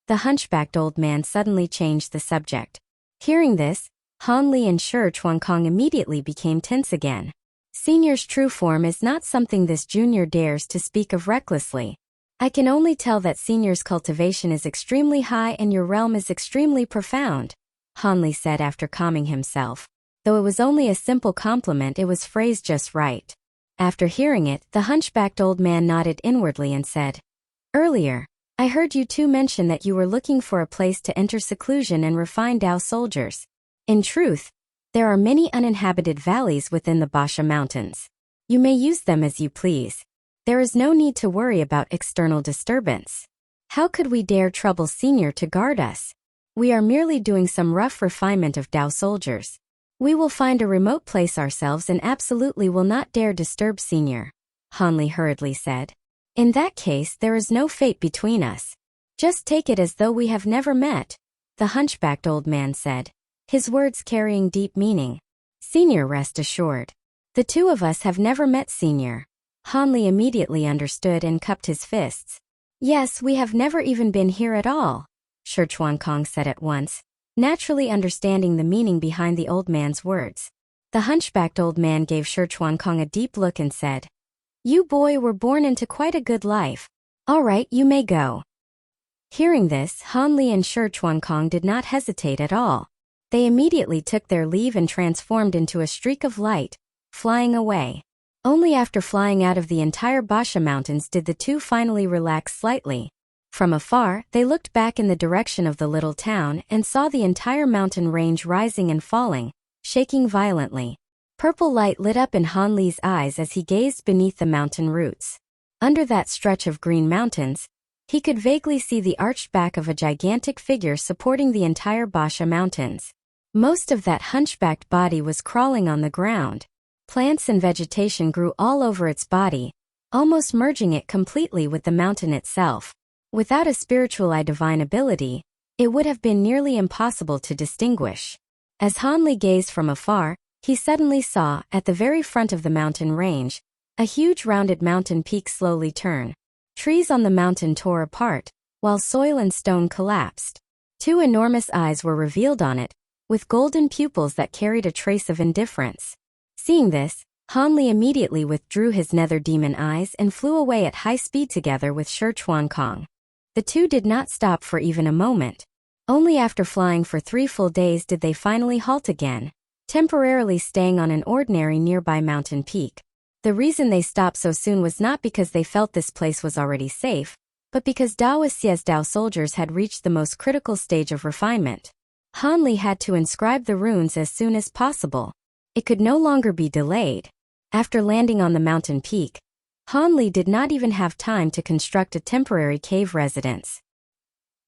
The hunchbacked old man suddenly changed the subject. Hearing this, Hanli and Shi Chuankong immediately became tense again. Senior's true form is not something this junior dares to speak of recklessly. I can only tell that Senior's cultivation is extremely high and your realm is extremely profound, Hanli said after calming himself. Though it was only a simple compliment, it was phrased just right. After hearing it, the hunchbacked old man nodded inwardly and said, Earlier, I heard you two mention that you were looking for a place to enter seclusion and refine Dao soldiers. In truth, there are many uninhabited valleys within the Basha Mountains. You may use them as you please. There is no need to worry about external disturbance. How could we dare trouble Senior to guard us? We are merely doing some rough refinement of Dao soldiers. We will find a remote place ourselves and absolutely will not dare disturb Senior, Hanli hurriedly said. In that case, there is no fate between us. Just take it as though we have never met, the hunchbacked old man said, his words carrying deep meaning. Senior, rest assured. The two of us have never met, Senior. Hanli immediately understood and cupped his fists. Yes, we have never even been here at all, Shi Chuankong said at once, naturally understanding the meaning behind the old man's words. The hunchbacked old man gave Shi Chuankong a deep look and said, You boy were born into quite a good life. All right, you may go. Hearing this, Hanli and Shi Chuankong did not hesitate at all. They immediately took their leave and transformed into a streak of light, flying away. Only after flying out of the entire Basha Mountains did the two finally relax slightly. From afar, they looked back in the direction of the little town and saw the entire mountain range rising and falling, shaking violently. Purple light lit up in Hanli's eyes as he gazed beneath the mountain roots. Under that stretch of green mountains, he could vaguely see the arched back of a gigantic figure supporting the entire Basha Mountains. Most of that hunchbacked body was crawling on the ground. Plants and vegetation grew all over its body, almost merging it completely with the mountain itself. Without a spiritual divine ability, it would have been nearly impossible to distinguish. As Hanli gazed from afar, he suddenly saw, at the very front of the mountain range, a huge rounded mountain peak slowly turn. Trees on the mountain tore apart, while soil and stone collapsed. Two enormous eyes were revealed on it, with golden pupils that carried a trace of indifference. Seeing this, Hanli immediately withdrew his nether demon eyes and flew away at high speed together with Shi Chuankong. The two did not stop for even a moment. Only after flying for 3 full days did they finally halt again, temporarily staying on an ordinary nearby mountain peak. The reason they stopped so soon was not because they felt this place was already safe, but because Daoisie's Dao soldiers had reached the most critical stage of refinement. Hanli had to inscribe the runes as soon as possible. It could no longer be delayed. After landing on the mountain peak, Hanli did not even have time to construct a temporary cave residence.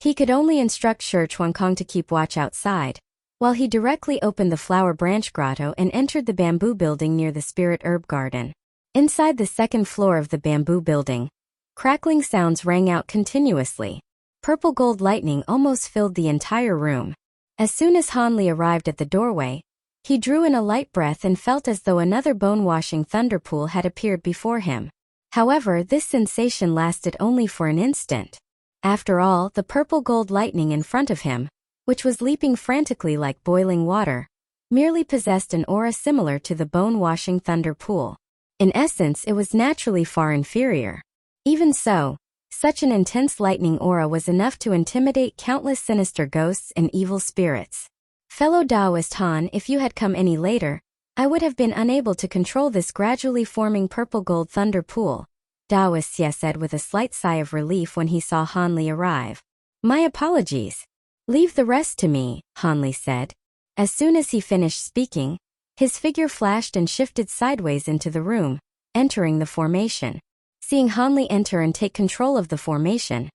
He could only instruct Shi Chuankong to keep watch outside, while he directly opened the flower branch grotto and entered the bamboo building near the spirit herb garden. Inside the second floor of the bamboo building, crackling sounds rang out continuously. Purple gold lightning almost filled the entire room. As soon as Hanli arrived at the doorway, he drew in a light breath and felt as though another bone-washing thunderpool had appeared before him. However, this sensation lasted only for an instant. After all, the purple gold lightning in front of him, which was leaping frantically like boiling water, merely possessed an aura similar to the bone-washing thunder pool. In essence, it was naturally far inferior. Even so, such an intense lightning aura was enough to intimidate countless sinister ghosts and evil spirits. Fellow Taoist Han, if you had come any later, I would have been unable to control this gradually forming purple gold thunder pool, Taoist Xie said with a slight sigh of relief when he saw Hanli arrive. My apologies. Leave the rest to me, Hanli said. As soon as he finished speaking, his figure flashed and shifted sideways into the room, entering the formation. Seeing Hanli enter and take control of the formation,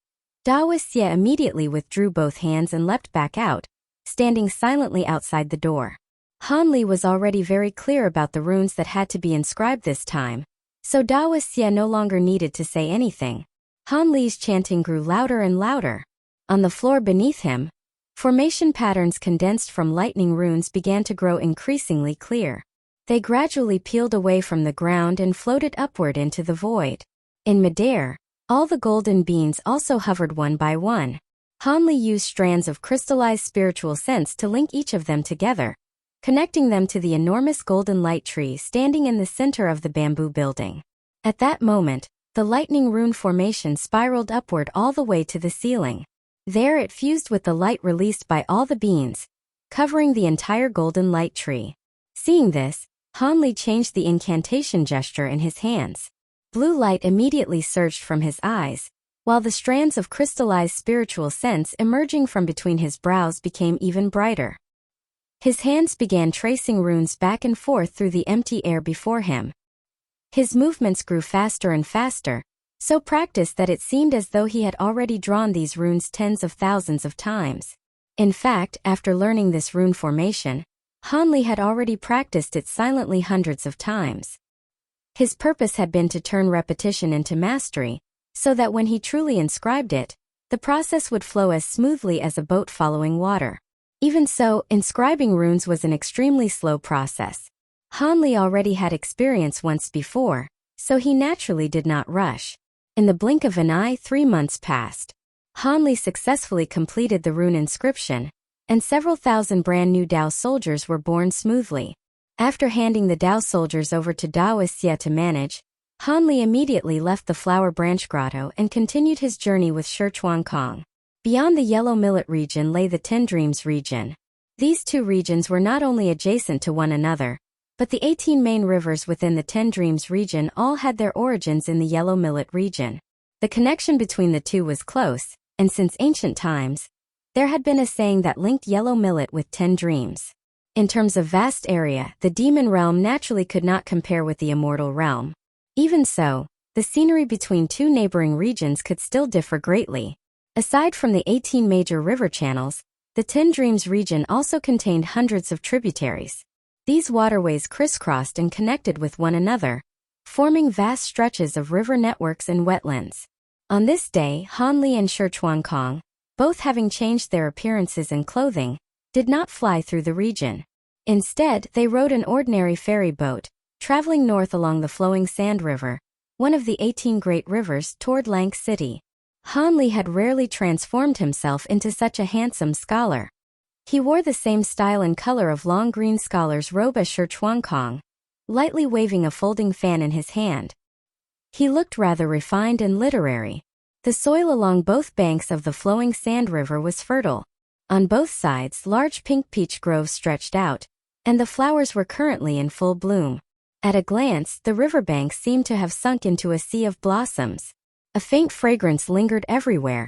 Taoist Xie immediately withdrew both hands and leapt back out, standing silently outside the door. Hanli was already very clear about the runes that had to be inscribed this time, so Taoist Xie no longer needed to say anything. Hanli's chanting grew louder and louder. On the floor beneath him, formation patterns condensed from lightning runes began to grow increasingly clear. They gradually peeled away from the ground and floated upward into the void. In midair, all the golden beans also hovered one by one. Hanli used strands of crystallized spiritual sense to link each of them together, connecting them to the enormous golden light tree standing in the center of the bamboo building. At that moment, the lightning rune formation spiraled upward all the way to the ceiling. There it fused with the light released by all the beans, covering the entire golden light tree. Seeing this, Hanli changed the incantation gesture in his hands. Blue light immediately surged from his eyes, while the strands of crystallized spiritual sense emerging from between his brows became even brighter. His hands began tracing runes back and forth through the empty air before him. His movements grew faster and faster, so practiced that it seemed as though he had already drawn these runes tens of thousands of times. In fact, after learning this rune formation, Hanli had already practiced it silently hundreds of times. His purpose had been to turn repetition into mastery, so that when he truly inscribed it, the process would flow as smoothly as a boat following water. Even so, inscribing runes was an extremely slow process. Hanli already had experience once before, so he naturally did not rush. In the blink of an eye, 3 months passed. Hanli successfully completed the rune inscription, and several thousand brand new Dao soldiers were born smoothly. After handing the Dao soldiers over to Daoist Xie to manage, Hanli immediately left the Flower Branch Grotto and continued his journey with Shichuankong. Beyond the Yellow Millet region lay the Ten Dreams region. These two regions were not only adjacent to one another, but the 18 main rivers within the Ten Dreams region all had their origins in the Yellow Millet region. The connection between the two was close, and since ancient times, there had been a saying that linked Yellow Millet with 10 Dreams. In terms of vast area, the Demon Realm naturally could not compare with the Immortal Realm. Even so, the scenery between two neighboring regions could still differ greatly. Aside from the 18 major river channels, the Ten Dreams region also contained hundreds of tributaries. These waterways crisscrossed and connected with one another, forming vast stretches of river networks and wetlands. On this day, Hanli and Shichuankong, both having changed their appearances and clothing, did not fly through the region. Instead, they rode an ordinary ferry boat, traveling north along the flowing Sand River, one of the 18 great rivers, toward Lang City. Hanli had rarely transformed himself into such a handsome scholar. He wore the same style and color of long green scholar's robe as Shichuankong, lightly waving a folding fan in his hand. He looked rather refined and literary. The soil along both banks of the flowing Sand River was fertile. On both sides, large pink peach groves stretched out, and the flowers were currently in full bloom. At a glance, the riverbanks seemed to have sunk into a sea of blossoms. A faint fragrance lingered everywhere,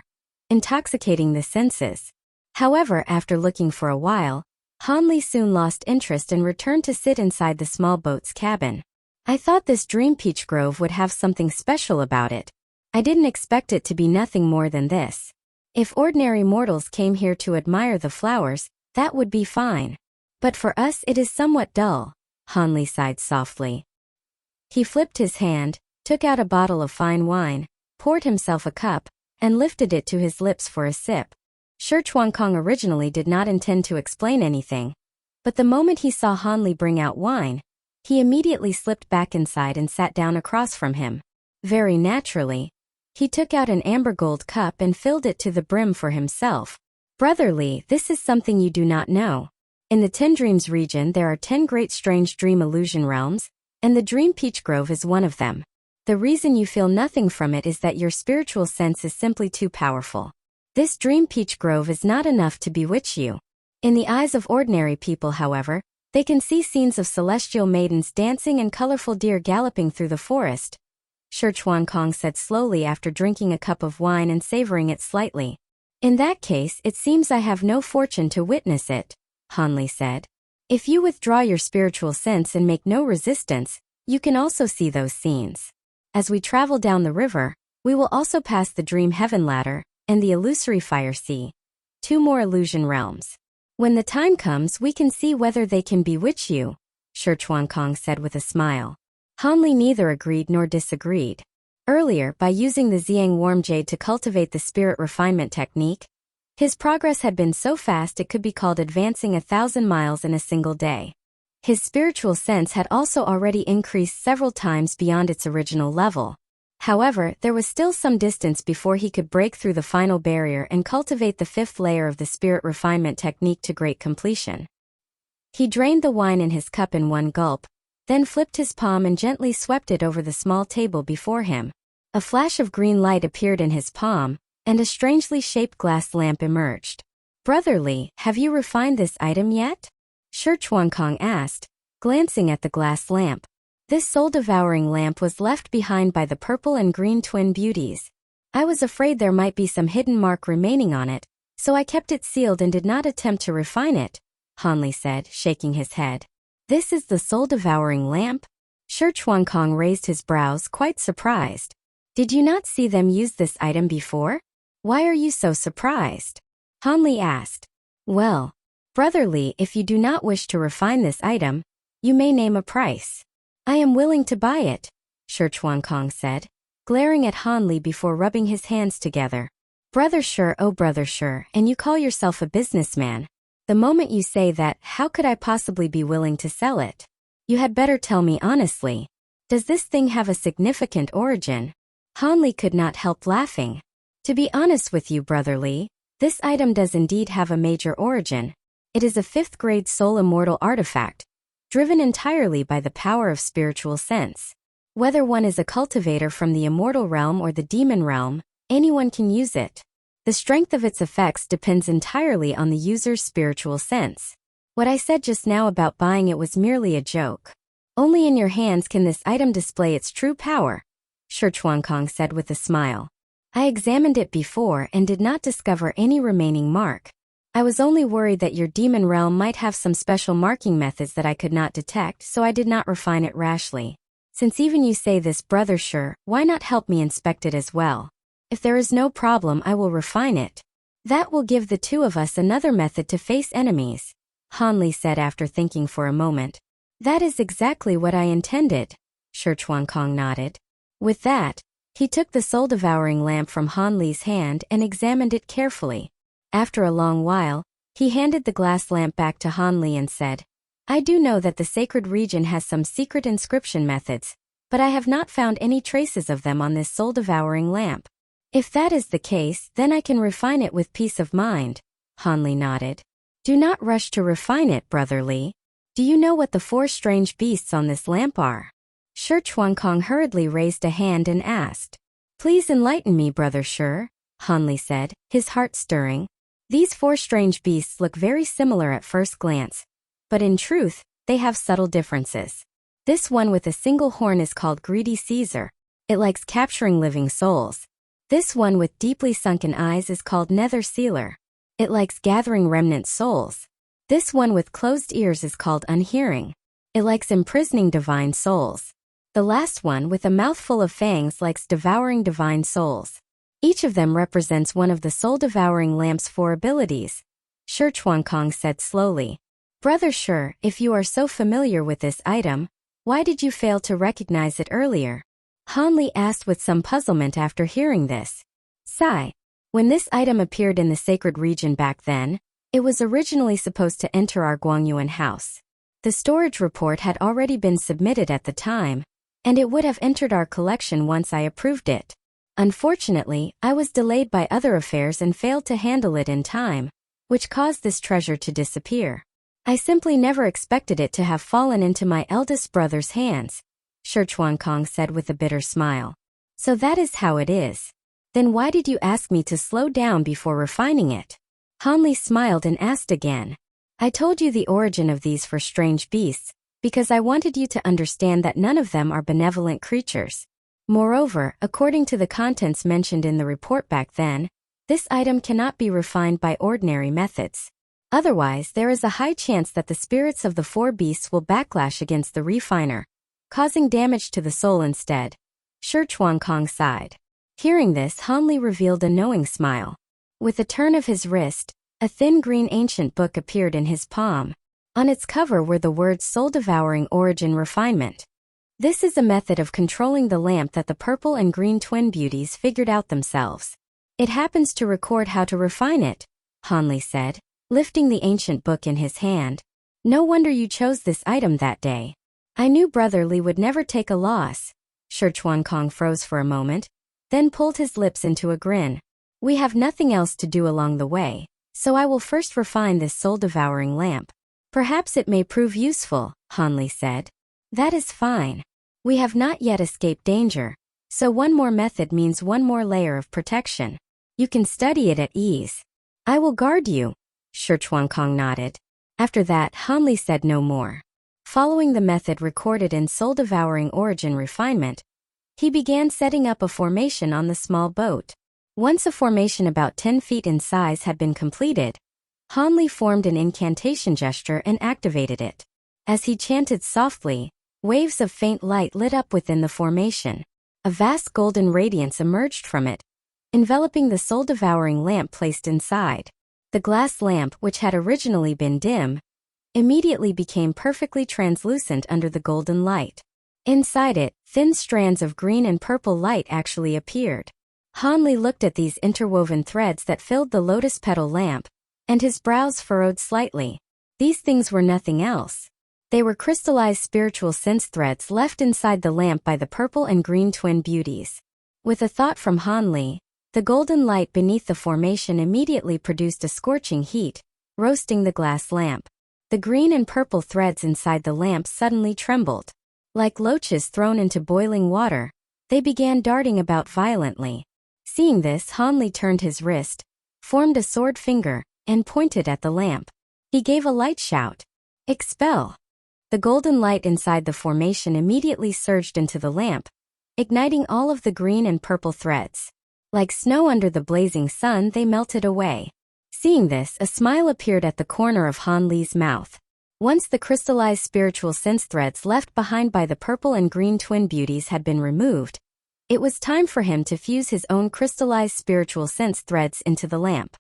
intoxicating the senses. However, after looking for a while, Hanli soon lost interest and returned to sit inside the small boat's cabin. I thought this dream peach grove would have something special about it. I didn't expect it to be nothing more than this. If ordinary mortals came here to admire the flowers, that would be fine. But for us it is somewhat dull, Hanli sighed softly. He flipped his hand, took out a bottle of fine wine, poured himself a cup, and lifted it to his lips for a sip. Shichuankong originally did not intend to explain anything, but the moment he saw Hanli bring out wine, he immediately slipped back inside and sat down across from him. Very naturally, he took out an amber gold cup and filled it to the brim for himself. Brotherly, this is something you do not know. In the Ten Dreams region there are 10 great strange dream illusion realms, and the Dream Peach Grove is one of them. The reason you feel nothing from it is that your spiritual sense is simply too powerful. This Dream Peach Grove is not enough to bewitch you. In the eyes of ordinary people, however, they can see scenes of celestial maidens dancing and colorful deer galloping through the forest, Shichuankong said slowly after drinking a cup of wine and savoring it slightly. In that case, it seems I have no fortune to witness it, Hanli said. If you withdraw your spiritual sense and make no resistance, you can also see those scenes. As we travel down the river, we will also pass the Dream Heaven Ladder and the Illusory Fire Sea, 2 more illusion realms. When the time comes, we can see whether they can bewitch you, Shichuankong said with a smile. Hanli neither agreed nor disagreed. Earlier, by using the Xiang Warm Jade to cultivate the spirit refinement technique, his progress had been so fast it could be called advancing 1,000 miles in a single day. His spiritual sense had also already increased several times beyond its original level. However, there was still some distance before he could break through the final barrier and cultivate the 5th layer of the spirit refinement technique to great completion. He drained the wine in his cup in one gulp, then flipped his palm and gently swept it over the small table before him. A flash of green light appeared in his palm, and a strangely shaped glass lamp emerged. Brotherly, have you refined this item yet? Shichuankong asked, glancing at the glass lamp. This soul-devouring lamp was left behind by the purple and green twin beauties. I was afraid there might be some hidden mark remaining on it, so I kept it sealed and did not attempt to refine it, Han said, shaking his head. This is the soul-devouring lamp? Shi Chuankong raised his brows, quite surprised. Did you not see them use this item before? Why are you so surprised? Han asked. Well, Brother Li, if you do not wish to refine this item, you may name a price. I am willing to buy it, Shi Chuankong said, glaring at Han before rubbing his hands together. Brother Shi, oh Brother Shi, and you call yourself a businessman. The moment you say that, how could I possibly be willing to sell it? You had better tell me honestly. Does this thing have a significant origin? Han could not help laughing. To be honest with you, Brother Li, this item does indeed have a major origin. It is a 5th grade soul immortal artifact, driven entirely by the power of spiritual sense. Whether one is a cultivator from the Immortal Realm or the Demon Realm, anyone can use it. The strength of its effects depends entirely on the user's spiritual sense. What I said just now about buying it was merely a joke. Only in your hands can this item display its true power, Shi Chuankong said with a smile. I examined it before and did not discover any remaining mark. I was only worried that your demon realm might have some special marking methods that I could not detect, so I did not refine it rashly. Since even you say this, Brother Shi, why not help me inspect it as well? If there is no problem, I will refine it. That will give the two of us another method to face enemies, Han said after thinking for a moment. That is exactly what I intended, Shi Chuankong nodded. With that, he took the soul-devouring lamp from Han Li's hand and examined it carefully. After a long while, he handed the glass lamp back to Han Li and said, I do know that the sacred region has some secret inscription methods, but I have not found any traces of them on this soul-devouring lamp. If that is the case, then I can refine it with peace of mind, Han Li nodded. Do not rush to refine it, Brother Li. Do you know what the 4 strange beasts on this lamp are? Shi Chuankong hurriedly raised a hand and asked. Please enlighten me, Brother Shi, Han Li said, his heart stirring. These 4 strange beasts look very similar at first glance, but in truth, they have subtle differences. This one with a single horn is called Greedy Caesar. It likes capturing living souls. This one with deeply sunken eyes is called Nether Sealer. It likes gathering remnant souls. This one with closed ears is called Unhearing. It likes imprisoning divine souls. The last one with a mouthful of fangs likes devouring divine souls. Each of them represents one of the soul-devouring lamp's 4 abilities, Shi Chuankong said slowly. Brother Shi, if you are so familiar with this item, why did you fail to recognize it earlier? Han Li asked with some puzzlement after hearing this. Sigh. When this item appeared in the sacred region back then, it was originally supposed to enter our Guangyuan house. The storage report had already been submitted at the time, and it would have entered our collection once I approved it. Unfortunately, I was delayed by other affairs and failed to handle it in time, which caused this treasure to disappear. I simply never expected it to have fallen into my eldest brother's hands, Shi Chuankong said with a bitter smile. So that is how it is. Then why did you ask me to slow down before refining it? Han Li smiled and asked again. I told you the origin of these 4 strange beasts, because I wanted you to understand that none of them are benevolent creatures. Moreover, according to the contents mentioned in the report back then, this item cannot be refined by ordinary methods. Otherwise, there is a high chance that the spirits of the 4 beasts will backlash against the refiner, causing damage to the soul instead. Shi Chuankong sighed. Hearing this, Han Li revealed a knowing smile. With a turn of his wrist, a thin green ancient book appeared in his palm. On its cover were the words Soul-Devouring Origin Refinement. This is a method of controlling the lamp that the purple and green twin beauties figured out themselves. It happens to record how to refine it, Han Li said, lifting the ancient book in his hand. No wonder you chose this item that day. I knew Brother Li would never take a loss. Shi Chuankong froze for a moment, then pulled his lips into a grin. We have nothing else to do along the way, so I will first refine this soul-devouring lamp. Perhaps it may prove useful, Han Li said. That is fine. We have not yet escaped danger, so one more method means one more layer of protection. You can study it at ease. I will guard you, Shi Chuankong nodded. After that, Han Li said no more. Following the method recorded in Soul-Devouring Origin Refinement, he began setting up a formation on the small boat. Once a formation about 10 feet in size had been completed, Han Li formed an incantation gesture and activated it. As he chanted softly, waves of faint light lit up within the formation. A vast golden radiance emerged from it, enveloping the soul-devouring lamp placed inside. The glass lamp, which had originally been dim, immediately became perfectly translucent under the golden light. Inside it, thin strands of green and purple light actually appeared. Han Li looked at these interwoven threads that filled the lotus petal lamp, and his brows furrowed slightly. These things were nothing else. They were crystallized spiritual sense threads left inside the lamp by the purple and green twin beauties. With a thought from Han Li, the golden light beneath the formation immediately produced a scorching heat, roasting the glass lamp. The green and purple threads inside the lamp suddenly trembled. Like loaches thrown into boiling water, they began darting about violently. Seeing this, Han Li turned his wrist, formed a sword finger, and pointed at the lamp. He gave a light shout. Expel! The golden light inside the formation immediately surged into the lamp, igniting all of the green and purple threads. Like snow under the blazing sun, they melted away. Seeing this, a smile appeared at the corner of Han Li's mouth. Once the crystallized spiritual sense threads left behind by the purple and green twin beauties had been removed, it was time for him to fuse his own crystallized spiritual sense threads into the lamp.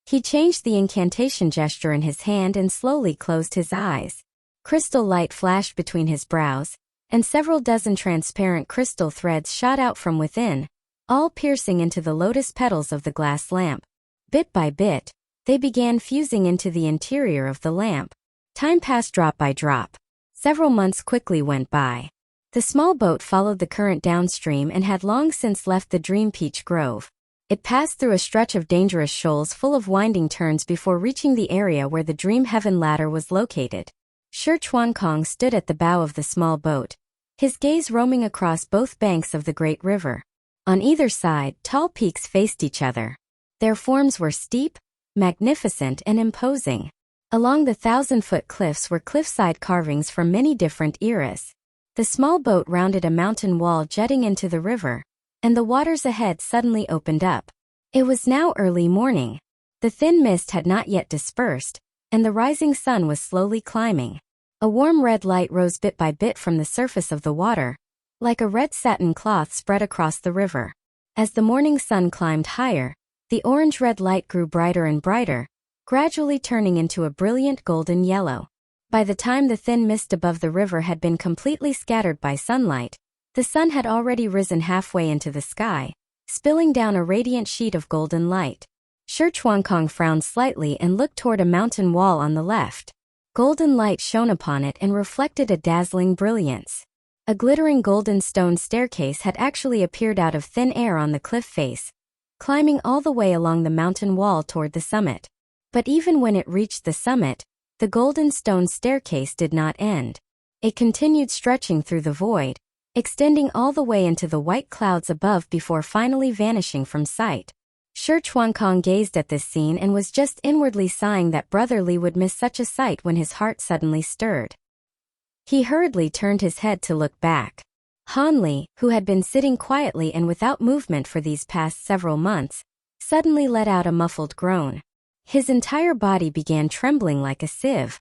He changed the incantation gesture in his hand and slowly closed his eyes. Crystal light flashed between his brows, and several dozen transparent crystal threads shot out from within, all piercing into the lotus petals of the glass lamp. Bit by bit, they began fusing into the interior of the lamp. Time passed drop by drop. Several months quickly went by. The small boat followed the current downstream and had long since left the Dream Peach Grove. It passed through a stretch of dangerous shoals full of winding turns before reaching the area where the Dream Heaven ladder was located. Shi Chuankong stood at the bow of the small boat, his gaze roaming across both banks of the great river. On either side, tall peaks faced each other. Their forms were steep, magnificent, and imposing. Along the 1,000-foot cliffs were cliffside carvings from many different eras. The small boat rounded a mountain wall jutting into the river, and the waters ahead suddenly opened up. It was now early morning. The thin mist had not yet dispersed, and the rising sun was slowly climbing. A warm red light rose bit by bit from the surface of the water, like a red satin cloth spread across the river. As the morning sun climbed higher, the orange-red light grew brighter and brighter, gradually turning into a brilliant golden yellow. By the time the thin mist above the river had been completely scattered by sunlight, the sun had already risen halfway into the sky, spilling down a radiant sheet of golden light. Shi Chuankong frowned slightly and looked toward a mountain wall on the left. Golden light shone upon it and reflected a dazzling brilliance. A glittering golden stone staircase had actually appeared out of thin air on the cliff face, climbing all the way along the mountain wall toward the summit. But even when it reached the summit, the golden stone staircase did not end. It continued stretching through the void, extending all the way into the white clouds above before finally vanishing from sight. Shi Chuankong gazed at this scene and was just inwardly sighing that Brother Li would miss such a sight when his heart suddenly stirred. He hurriedly turned his head to look back. Han Li, who had been sitting quietly and without movement for these past several months, suddenly let out a muffled groan. His entire body began trembling like a sieve.